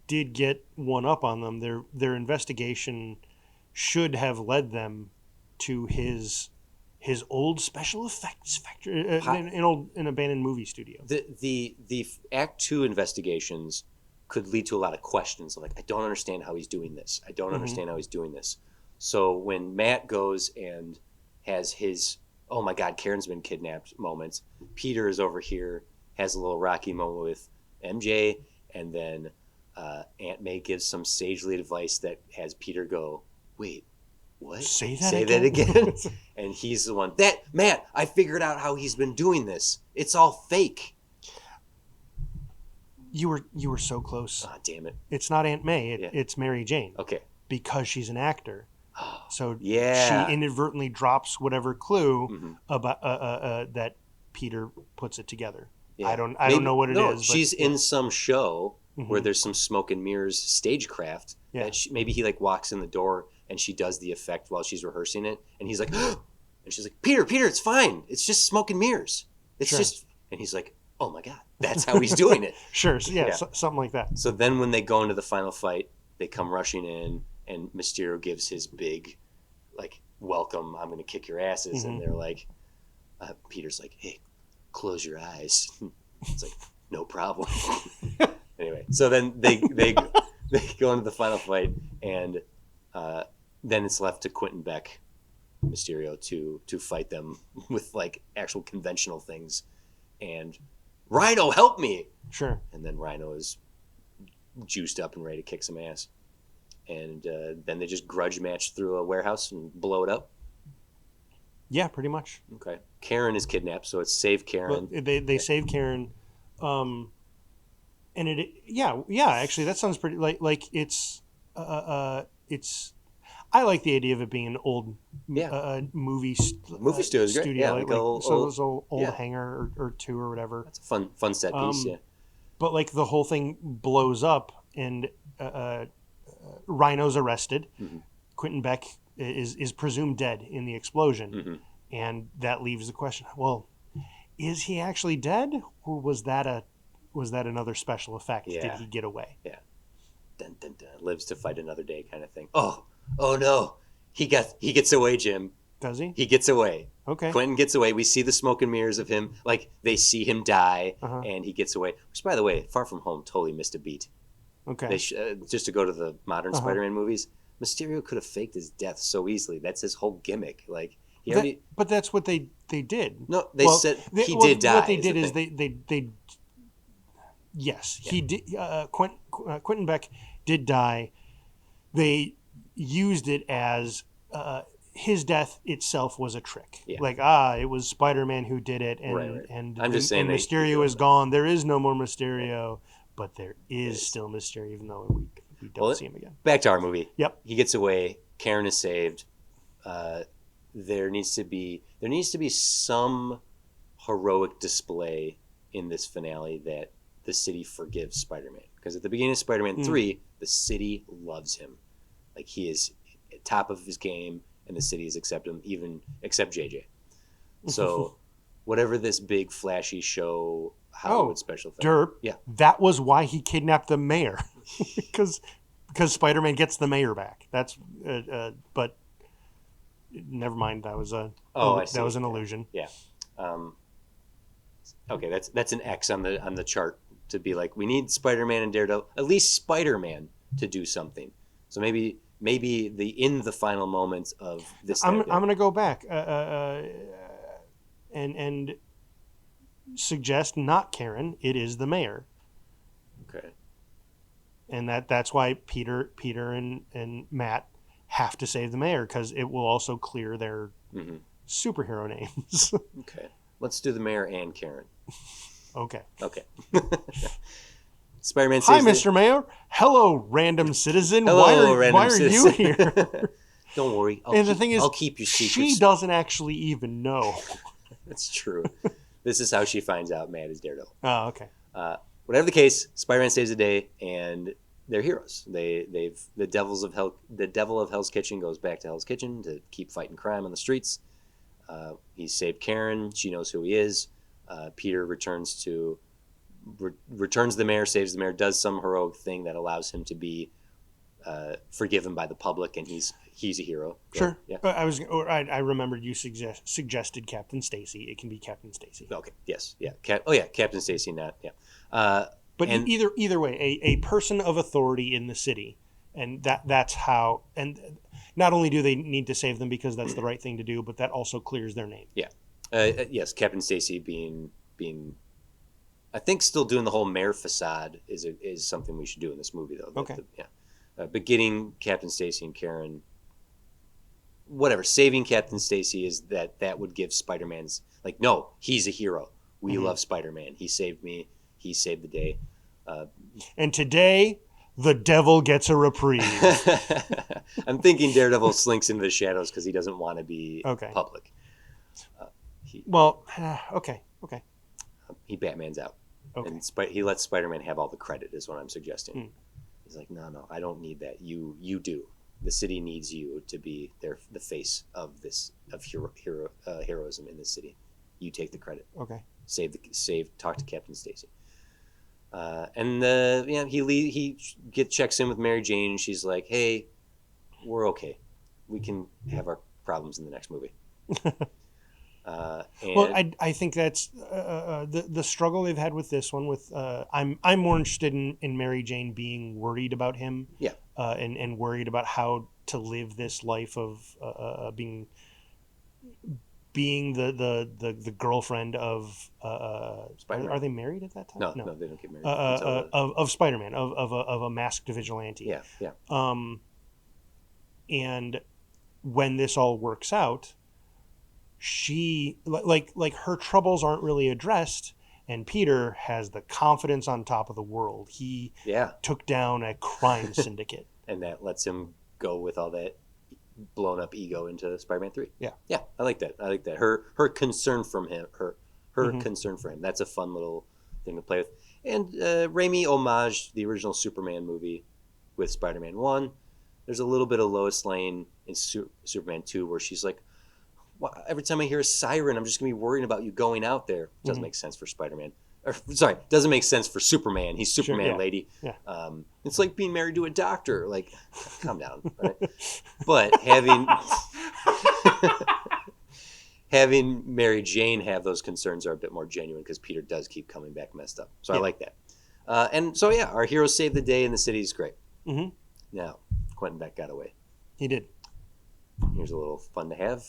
did get one up on them, their investigation should have led them to his old special effects factory, an abandoned movie studio. The Act 2 investigations could lead to a lot of questions. Like, I don't understand how he's doing this. I don't understand how he's doing this. So when Matt goes and has his, oh my God, Karen's been kidnapped moments, Peter is over here, has a little rocky moment with MJ, and then Aunt May gives some sagely advice that has Peter go, wait, what? Say that again? And he's the one, Matt, I figured out how he's been doing this. It's all fake. You were so close. Ah, damn it. It's not Aunt May. It's Mary Jane. Okay. Because she's an actor. So yeah, she inadvertently drops whatever clue about that Peter puts it together. Yeah. I don't know what it is. She's in some show where there's some smoke and mirrors stagecraft. Yeah. That maybe he like walks in the door and she does the effect while she's rehearsing it, and he's like, and she's like, Peter, it's fine. It's just smoke and mirrors. It's just, and he's like, oh my God, that's how he's doing it. Sure, yeah. Something like that. So then when they go into the final fight, they come rushing in, and Mysterio gives his big, like, welcome, I'm going to kick your asses. And they're like, Peter's like, hey, close your eyes. It's like, no problem. Anyway, so then they go into the final fight, and then it's left to Quentin Beck, Mysterio, to fight them with, like, actual conventional things. And Rhino, help me! Sure. And then Rhino is juiced up and ready to kick some ass. And then they just grudge match through a warehouse and blow it up. Yeah, pretty much. Okay. Karen is kidnapped, so it's save Karen. Well, they save Karen, and actually that sounds pretty like it's. I like the idea of it being an old movie studio is great. Yeah, like old hangar or two or whatever. That's a fun set piece. Yeah. But like the whole thing blows up and Rhino's arrested. Quentin Beck is presumed dead in the explosion, and that leaves the question: well, is he actually dead, or was that another special effect? Yeah. Did he get away? Yeah. Dun, dun, dun. Lives to fight another day, kind of thing. Oh no, he gets away, Jim. Does he? He gets away. Okay. Quentin gets away. We see the smoke and mirrors of him. Like, they see him die, and he gets away. Which, by the way, Far From Home totally missed a beat. Okay. Just to go to the modern Spider-Man movies, Mysterio could have faked his death so easily. That's his whole gimmick. Like, but that's what they did. No, they said he did die. What they did is they yes, he did. Quentin Beck did die. They used it as his death itself was a trick. Yeah. Like, it was Spider-Man who did it, and and I'm just saying, Mysterio is gone. There is no more Mysterio, but there is still Mysterio, even though we don't see him again. Back to our movie. Yep. He gets away. Karen is saved. There needs to be some heroic display in this finale that the city forgives Spider-Man, because at the beginning of Spider-Man 3, the city loves him. Like, he is at top of his game, and the city has accepted him, except JJ. So whatever this big flashy show Hollywood special thing. Derp. Yeah. That was why he kidnapped the mayor. because Spider-Man gets the mayor back. That's but never mind, that was an illusion. Yeah. Okay, that's an X on the chart to be like, we need Spider-Man and Daredevil, at least Spider-Man, to do something. So maybe in the final moments of this. I'm going to go back and suggest not Karen. It is the mayor. Okay. And that's why Peter and Matt have to save the mayor, because it will also clear their superhero names. Okay. Let's do the mayor and Karen. Okay. Spider-Man says, hi, Mr. Mayor. Hello, random citizen. Hello, why are you here? Don't worry. I'll keep your secrets. She doesn't actually even know. That's true. This is how she finds out Matt is Daredevil. Oh, okay. Whatever the case, Spider-Man saves the day, and they're heroes. The devil of Hell's Kitchen goes back to Hell's Kitchen to keep fighting crime on the streets. He saved Karen. She knows who he is. Peter returns to returns the mayor, saves the mayor, does some heroic thing that allows him to be forgiven by the public, and he's a hero. Sure. Yeah. I remembered you suggested Captain Stacy. It can be Captain Stacy. Okay. Yes. Yeah. Captain Stacy. Not. Yeah. But either way, a person of authority in the city, and that's how. And not only do they need to save them because that's the right thing to do, but that also clears their name. Yeah. Yes. Captain Stacy being. I think still doing the whole mayor facade is something we should do in this movie, though. Okay. But getting Captain Stacy and Karen, whatever, saving Captain Stacy is that would give Spider-Man's like, no, he's a hero. We love Spider-Man. He saved me. He saved the day. And today, the devil gets a reprieve. I'm thinking Daredevil slinks into the shadows because he doesn't want to be public. Okay. He Batman's out. Okay. And he lets Spider-Man have all the credit, is what I'm suggesting. He's like, no, I don't need that. You do. The city needs you to be the face of heroism in this city. You take the credit. Okay. Talk to Captain Stacy. And he checks in with Mary Jane, and she's like, hey, we're okay. We can have our problems in the next movie. I think that's the struggle they've had with this one. With I'm more interested in Mary Jane being worried about him, and worried about how to live this life of being the girlfriend of Spider-Man. Are they married at that time? No, they don't get married. Of Spider-Man, of a masked vigilante. Yeah. And when this all works out, she like her troubles aren't really addressed, and Peter has the confidence on top of the world. He took down a crime syndicate, and that lets him go with all that blown up ego into Spider-Man 3. Yeah, I like that. Her concern from him, her concern for him. That's a fun little thing to play with. And Raimi homaged the original Superman movie with Spider-Man 1. There's a little bit of Lois Lane in Superman 2 where she's like, every time I hear a siren, I'm just going to be worrying about you going out there. Doesn't make sense for Spider-Man. Doesn't make sense for Superman. He's Superman, lady. Yeah. It's like being married to a doctor. Like, calm down. Right? But having Mary Jane have those concerns are a bit more genuine because Peter does keep coming back messed up. So I like that. Our hero saved the day in the city is great. Mm-hmm. Now, Quentin Beck got away. He did. Here's a little fun to have.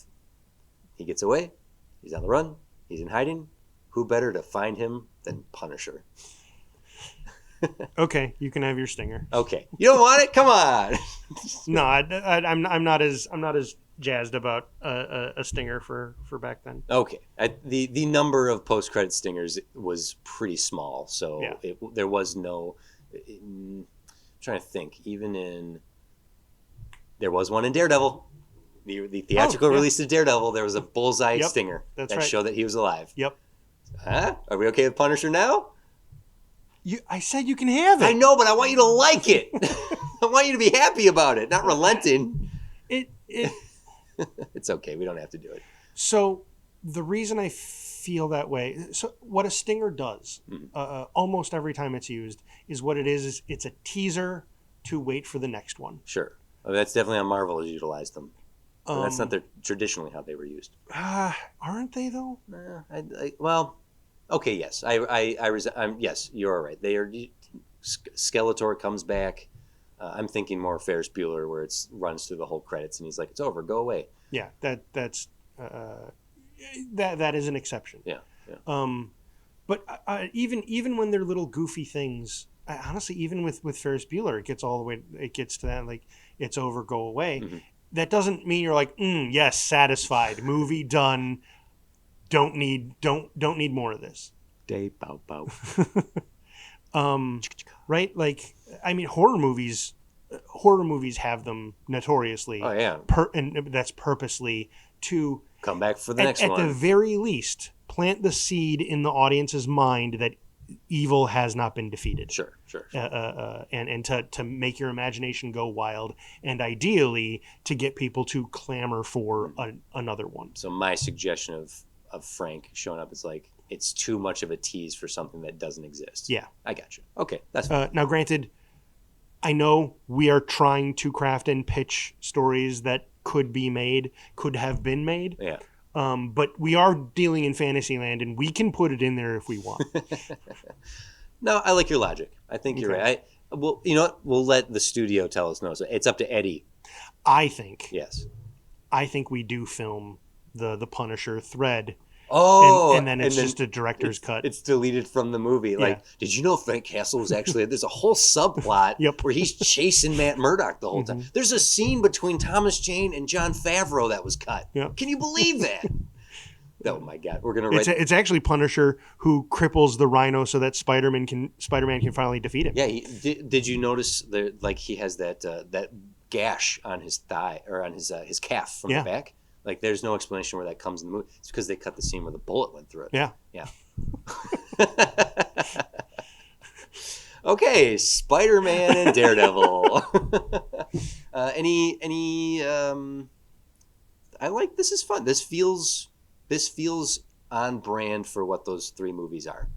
He gets away. He's on the run. He's in hiding. Who better to find him than Punisher? Okay, you can have your stinger. Okay, you don't want it? Come on. No, I'm not as jazzed about a stinger for back then. Okay, the number of post-credit stingers was pretty small, so there was no. I'm trying to think. There was one in Daredevil. The theatrical release of Daredevil, there was a bullseye stinger that showed that he was alive. Yep. Huh? Are we okay with Punisher now? I said you can have it. I know, but I want you to like it. I want you to be happy about it, not relenting. It's okay. We don't have to do it. So the reason I feel that way, so what a stinger does, almost every time it's used, is what it is it's a teaser to wait for the next one. Sure. Well, that's definitely how Marvel has utilized them. That's not traditionally how they were used. Aren't they though? Well, okay, yes. Yes, you're right. They are. Skeletor comes back. I'm thinking more Ferris Bueller, where it runs through the whole credits, and he's like, "It's over. Go away." Yeah, that's that is an exception. Yeah. But even when they're little goofy things, honestly, even with Ferris Bueller, it gets all the way. It gets to that like it's over. Go away. Mm-hmm. That doesn't mean you're like, yes, satisfied. Movie done. Don't need more of this. Day bow bow. Right? Like, I mean, horror movies have them notoriously. Oh yeah. And that's purposely to come back for the next one. At the very least, plant the seed in the audience's mind that evil has not been defeated. Sure. And to make your imagination go wild, and ideally to get people to clamor for another one. So my suggestion of Frank showing up is like, it's too much of a tease for something that doesn't exist. Yeah. I got you. Okay, that's fine. Now, granted, I know we are trying to craft and pitch stories that could have been made. Yeah. But we are dealing in Fantasyland, and we can put it in there if we want. No, I like your logic. I think you're right. Well, you know what? We'll let the studio tell us no. So it's up to Eddie. I think we do film the Punisher thread. Oh, and then it's just a director's cut. It's deleted from the movie. Like, did you know Frank Castle was actually... There's a whole subplot where he's chasing Matt Murdock the whole time. There's a scene between Thomas Jane and Jon Favreau that was cut. Yep. Can you believe that? Oh my God, we're gonna write. It's actually Punisher who cripples the Rhino so that Spider-Man can finally defeat him. Yeah, did you notice he has that gash on his thigh or on his calf from the back? Like, there's no explanation where that comes in the movie. It's because they cut the scene where the bullet went through it. Yeah. Yeah. Okay, Spider-Man and Daredevil. I like, this is fun. This feels on brand for what those three movies are.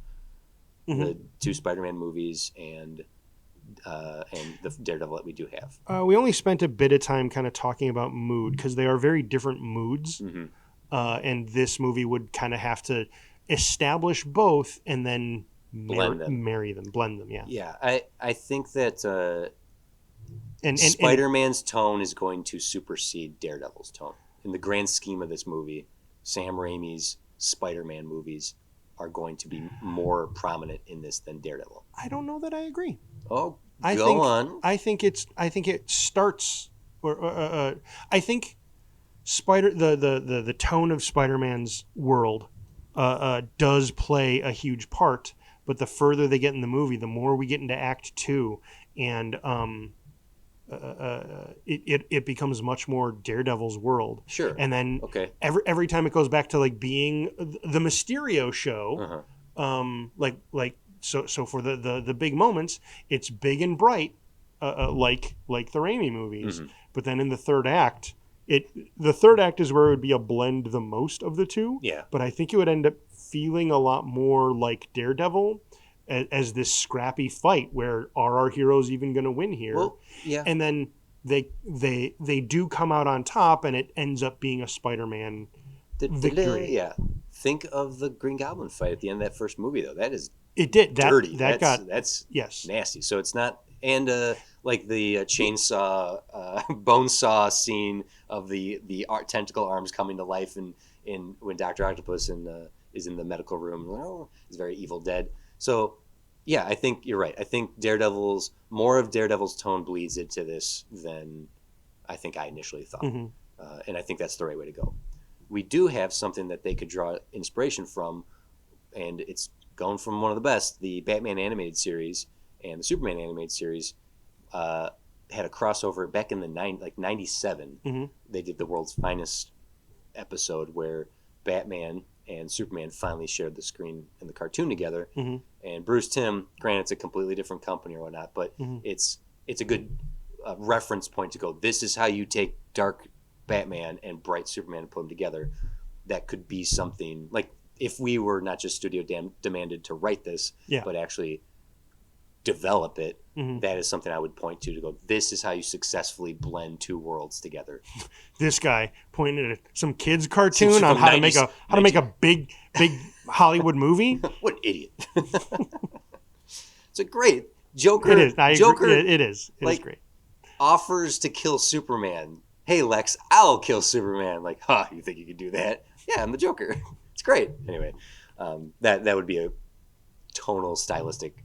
Mm-hmm. The two Spider-Man movies and the Daredevil that we do have. We only spent a bit of time kind of talking about mood because they are very different moods. Mm-hmm. And this movie would kind of have to establish both and then marry them, blend them. Yeah. Yeah. I think that Spider-Man's tone is going to supersede Daredevil's tone. In the grand scheme of this movie, Sam Raimi's Spider-Man movies are going to be more prominent in this than Daredevil. I don't know that I agree. Oh, go on. I think it starts, I think the tone of Spider-Man's world does play a huge part. But the further they get in the movie, the more we get into Act 2, and it becomes much more Daredevil's world. Sure. And then every time it goes back to like being the Mysterio show, so for the big moments, it's big and bright, like the Raimi movies. Mm-hmm. But then in the third act, the third act is where it would be a blend the most of the two. Yeah. But I think it would end up feeling a lot more like Daredevil as this scrappy fight where are our heroes even going to win here? Well, yeah. And then they do come out on top, and it ends up being a Spider-Man victory. Yeah. Think of the Green Goblin fight at the end of that first movie, though. That is dirty. That's nasty. So it's not, and like the chainsaw, bone saw scene of the tentacle arms coming to life in when Dr. Octopus is in the medical room. It's very Evil Dead. So, yeah, I think you're right. I think more of Daredevil's tone bleeds into this than I think I initially thought. Mm-hmm. And I think that's the right way to go. We do have something that they could draw inspiration from, and it's going from one of the best. The Batman animated series and the Superman animated series had a crossover back in the 97. Mm-hmm. They did the World's Finest episode where Batman and Superman finally shared the screen in the cartoon together. Mm-hmm. And Bruce Timm, granted it's a completely different company or whatnot, but mm-hmm. it's a good reference point to go, this is how you take dark Batman and bright Superman and put them together. That could be something, like if we were not just studio demanded to write this, but actually develop it, mm-hmm. that is something I would point to go, this is how you successfully blend two worlds together. This guy pointed at some kids cartoon on how to make a big Hollywood movie. What an idiot. It's a great Joker. It is. Joker, it is. It is great. Offers to kill Superman. Hey Lex, I'll kill Superman. Like, you think you could do that? Yeah, I'm the Joker. It's great. Anyway, that would be a tonal, stylistic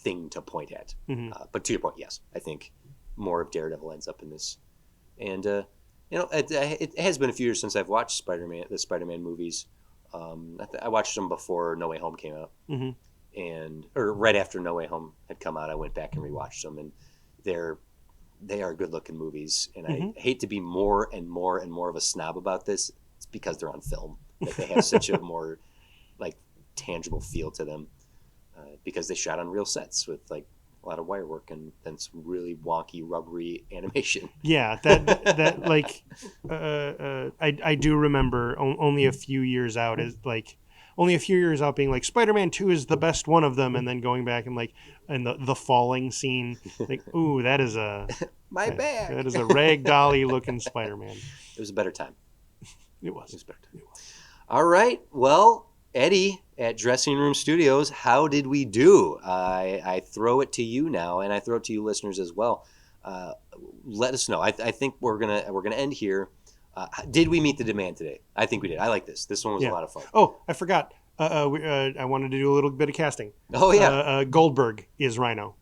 thing to point at. Mm-hmm. But to your point, yes, I think more of Daredevil ends up in this. And it has been a few years since I've watched the Spider-Man movies. I watched them before No Way Home came out, mm-hmm. or right after No Way Home had come out. I went back and rewatched them, and they are good-looking movies. And mm-hmm. I hate to be more and more and more of a snob about this. It's because they're on film. Like they have such a more like tangible feel to them. Because they shot on real sets with like a lot of wire work and then some really wonky, rubbery animation. Yeah, that like I do remember only a few years out is like only a few years out being like Spider-Man 2 is the best one of them, and then going back and like and the falling scene, like ooh, that is a My back. that is a ragdolly looking Spider-Man. It was a better time. It was. It was a better time. All right. Well, Eddie at Dressing Room Studios, how did we do? I throw it to you now, and I throw it to you listeners as well. Let us know. I think we're gonna end here. Did we meet the demand today? I think we did. I like this. This one was a lot of fun. Oh, I forgot. I wanted to do a little bit of casting. Oh yeah. Goldberg is Rhino.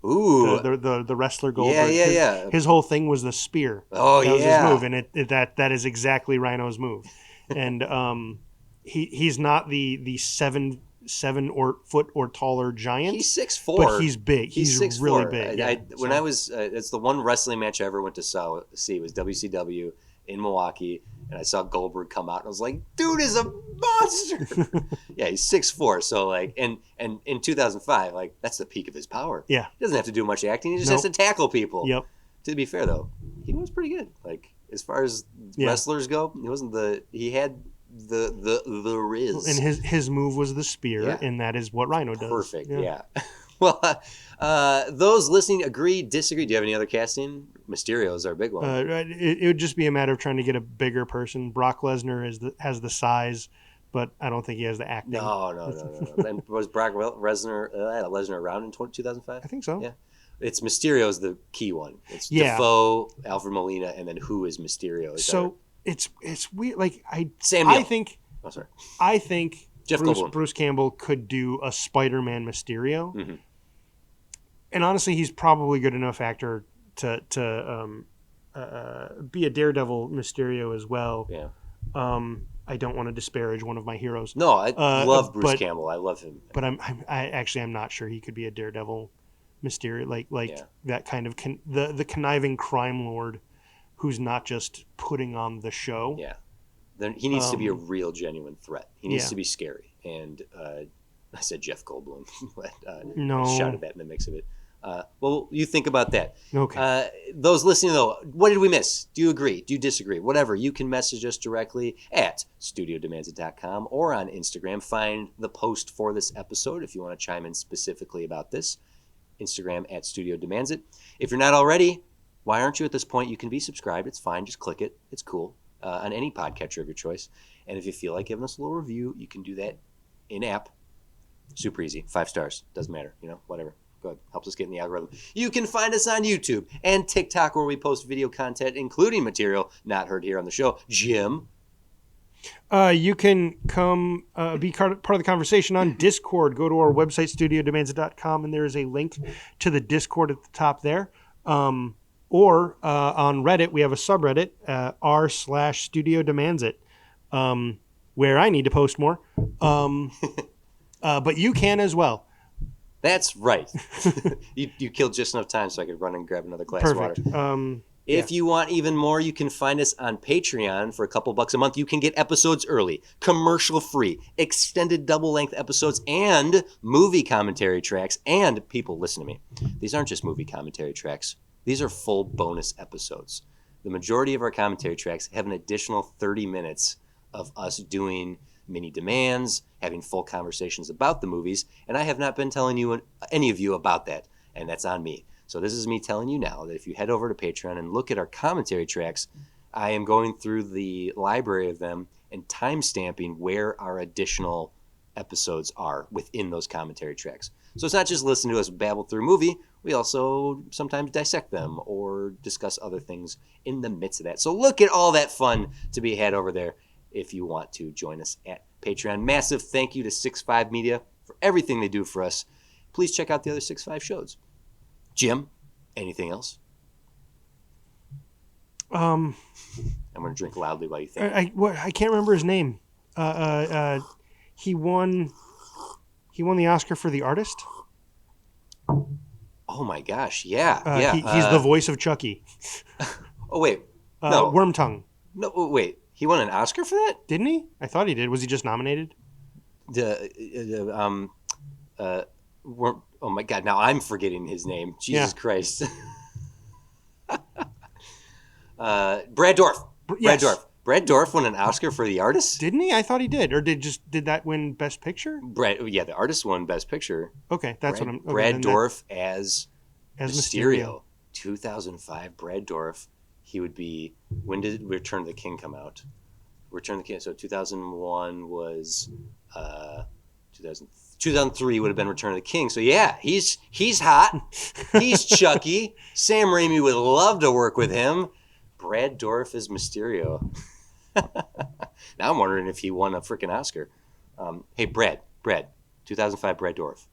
Ooh. The wrestler Goldberg. Yeah. His whole thing was the spear. Oh, that was his move, and that is exactly Rhino's move. And he's not the 7 foot or taller giant. He's 6'4", but he's big. He's 6'4". Really big. It's the one wrestling match I ever went to see was WCW in Milwaukee, and I saw Goldberg come out, and I was like, dude is a monster. Yeah, he's 6'4", so like, and in 2005, like that's the peak of his power. Yeah, he doesn't have to do much acting; he just has to tackle people. Yep. To be fair, though, he was pretty good. Like as far as wrestlers go, he had the riz, and his move was the spear, and that is what Rhino does. Perfect. Yeah. Well, those listening agree, disagree. Do you have any other casting? Mysterio is our big one. It would just be a matter of trying to get a bigger person. Brock Lesnar has the size, but I don't think he has the acting. No. And was Brock Lesnar around in 2005? I think so. Yeah. It's Mysterio's the key one. It's Defoe, Alfred Molina, and then who is Mysterio? It's weird. Like Sam Neill. I think Jeff Bruce Campbell could do a Spider-Man Mysterio. Mm-hmm. And honestly, he's probably good enough actor to be a Daredevil Mysterio as well. Yeah. I don't want to disparage one of my heroes. No, I love Bruce Campbell. I love him. But I'm not sure he could be a Daredevil Mysterio, like that kind of the conniving crime lord who's not just putting on the show. Yeah. Then he needs to be a real, genuine threat. He needs to be scary. And I said Jeff Goldblum. But, no. I shouted that in the mix of it. Well, you think about that. Okay. Those listening, though, what did we miss? Do you agree? Do you disagree? Whatever. You can message us directly at studiodemands.com or on Instagram. Find the post for this episode if you want to chime in specifically about this. Instagram at Studio Demands It. If you're not already, why aren't you at this point? You can be subscribed. It's fine. Just click it. It's cool. On any podcatcher of your choice. And if you feel like giving us a little review, you can do that in-app. Super easy. 5 stars. Doesn't matter. Whatever. Good. Helps us get in the algorithm. You can find us on YouTube and TikTok where we post video content, including material not heard here on the show. Jim? You can come be part of the conversation on Discord. Go to our website, studiodemands.com, and there is a link to the Discord at the top there. Or on Reddit, we have a subreddit, r/Studio Demands It, where I need to post more. But you can as well. That's right. You killed just enough time so I could run and grab another glass of water. If you want even more, you can find us on Patreon for a couple bucks a month. You can get episodes early, commercial-free, extended double-length episodes, and movie commentary tracks. And people, listen to me. These aren't just movie commentary tracks. These are full bonus episodes. The majority of our commentary tracks have an additional 30 minutes of us doing mini demands, having full conversations about the movies, and I have not been telling you any of you about that, and that's on me. So this is me telling you now that if you head over to Patreon and look at our commentary tracks, I am going through the library of them and time-stamping where our additional episodes are within those commentary tracks. So it's not just listen to us babble through a movie. We also sometimes dissect them or discuss other things in the midst of that. So look at all that fun to be had over there if you want to join us at Patreon. Massive thank you to 6'5 Media for everything they do for us. Please check out the other 6'5 shows. Jim, anything else? I'm going to drink loudly while you think. I can't remember his name. He won the Oscar for The Artist. Oh my gosh, yeah. He's the voice of Chucky. Oh wait, no. Wormtongue. No, wait. He won an Oscar for that? Didn't he? I thought he did. Was he just nominated? Oh my God! Now I'm forgetting his name. Jesus Christ. Brad Dourif. Yes. Brad Dourif. Brad Dourif won an Oscar for The Artist? Didn't he? I thought he did. Or did that win Best Picture? The Artist won Best Picture. Okay, that's okay, Brad Dourif as Mysterio. 2005, Brad Dourif. He would be... When did Return of the King come out? Return of the King... So 2001 was... 2003 would have been Return of the King. So yeah, he's hot. He's Chucky. Sam Raimi would love to work with him. Brad Dourif is Mysterio. Now I'm wondering if he won a freaking Oscar. Hey, Brad, 2005 Brad Dourif.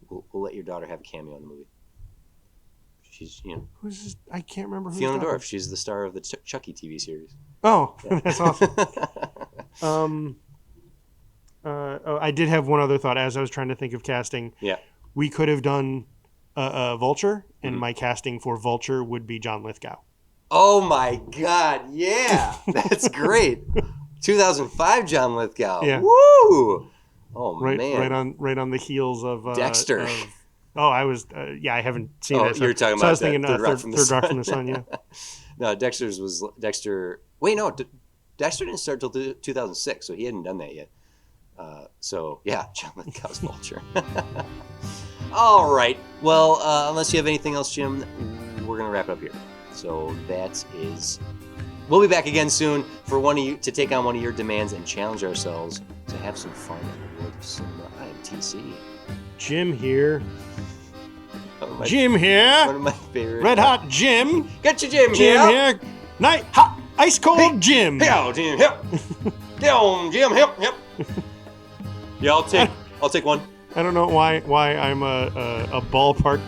We'll let your daughter have a cameo in the movie. She's, Who's this? I can't remember who's Fiona Dourif. She's the star of the Chucky TV series. Oh, yeah. That's awesome. I did have one other thought as I was trying to think of casting. Yeah. We could have done Vulture, and my casting for Vulture would be John Lithgow. Oh my God! Yeah, that's great. 2005 John Lithgow. Yeah. Woo! Oh man! Right on the heels of Dexter. I was. I haven't seen it. So, you're talking about I was thinking Third Rock from the Sun. Yeah. No, Dexter. Wait, no, Dexter didn't start till 2006, so he hadn't done that yet. So yeah, John Lithgow's Vulture. All right. Well, unless you have anything else, Jim, we're gonna wrap up here. So that is. We'll be back again soon for one of you to take on one of your demands and challenge ourselves to have some fun in the world of cinema. I am TC. Jim here. Jim here. One of my favorite. Red Hot Jim. Got you, Jim here. Night hot ice cold Jim. Yo, Jim. Hip. Yo, Jim. Hip. Yeah, I'll take one. I don't know why I'm a ballpark.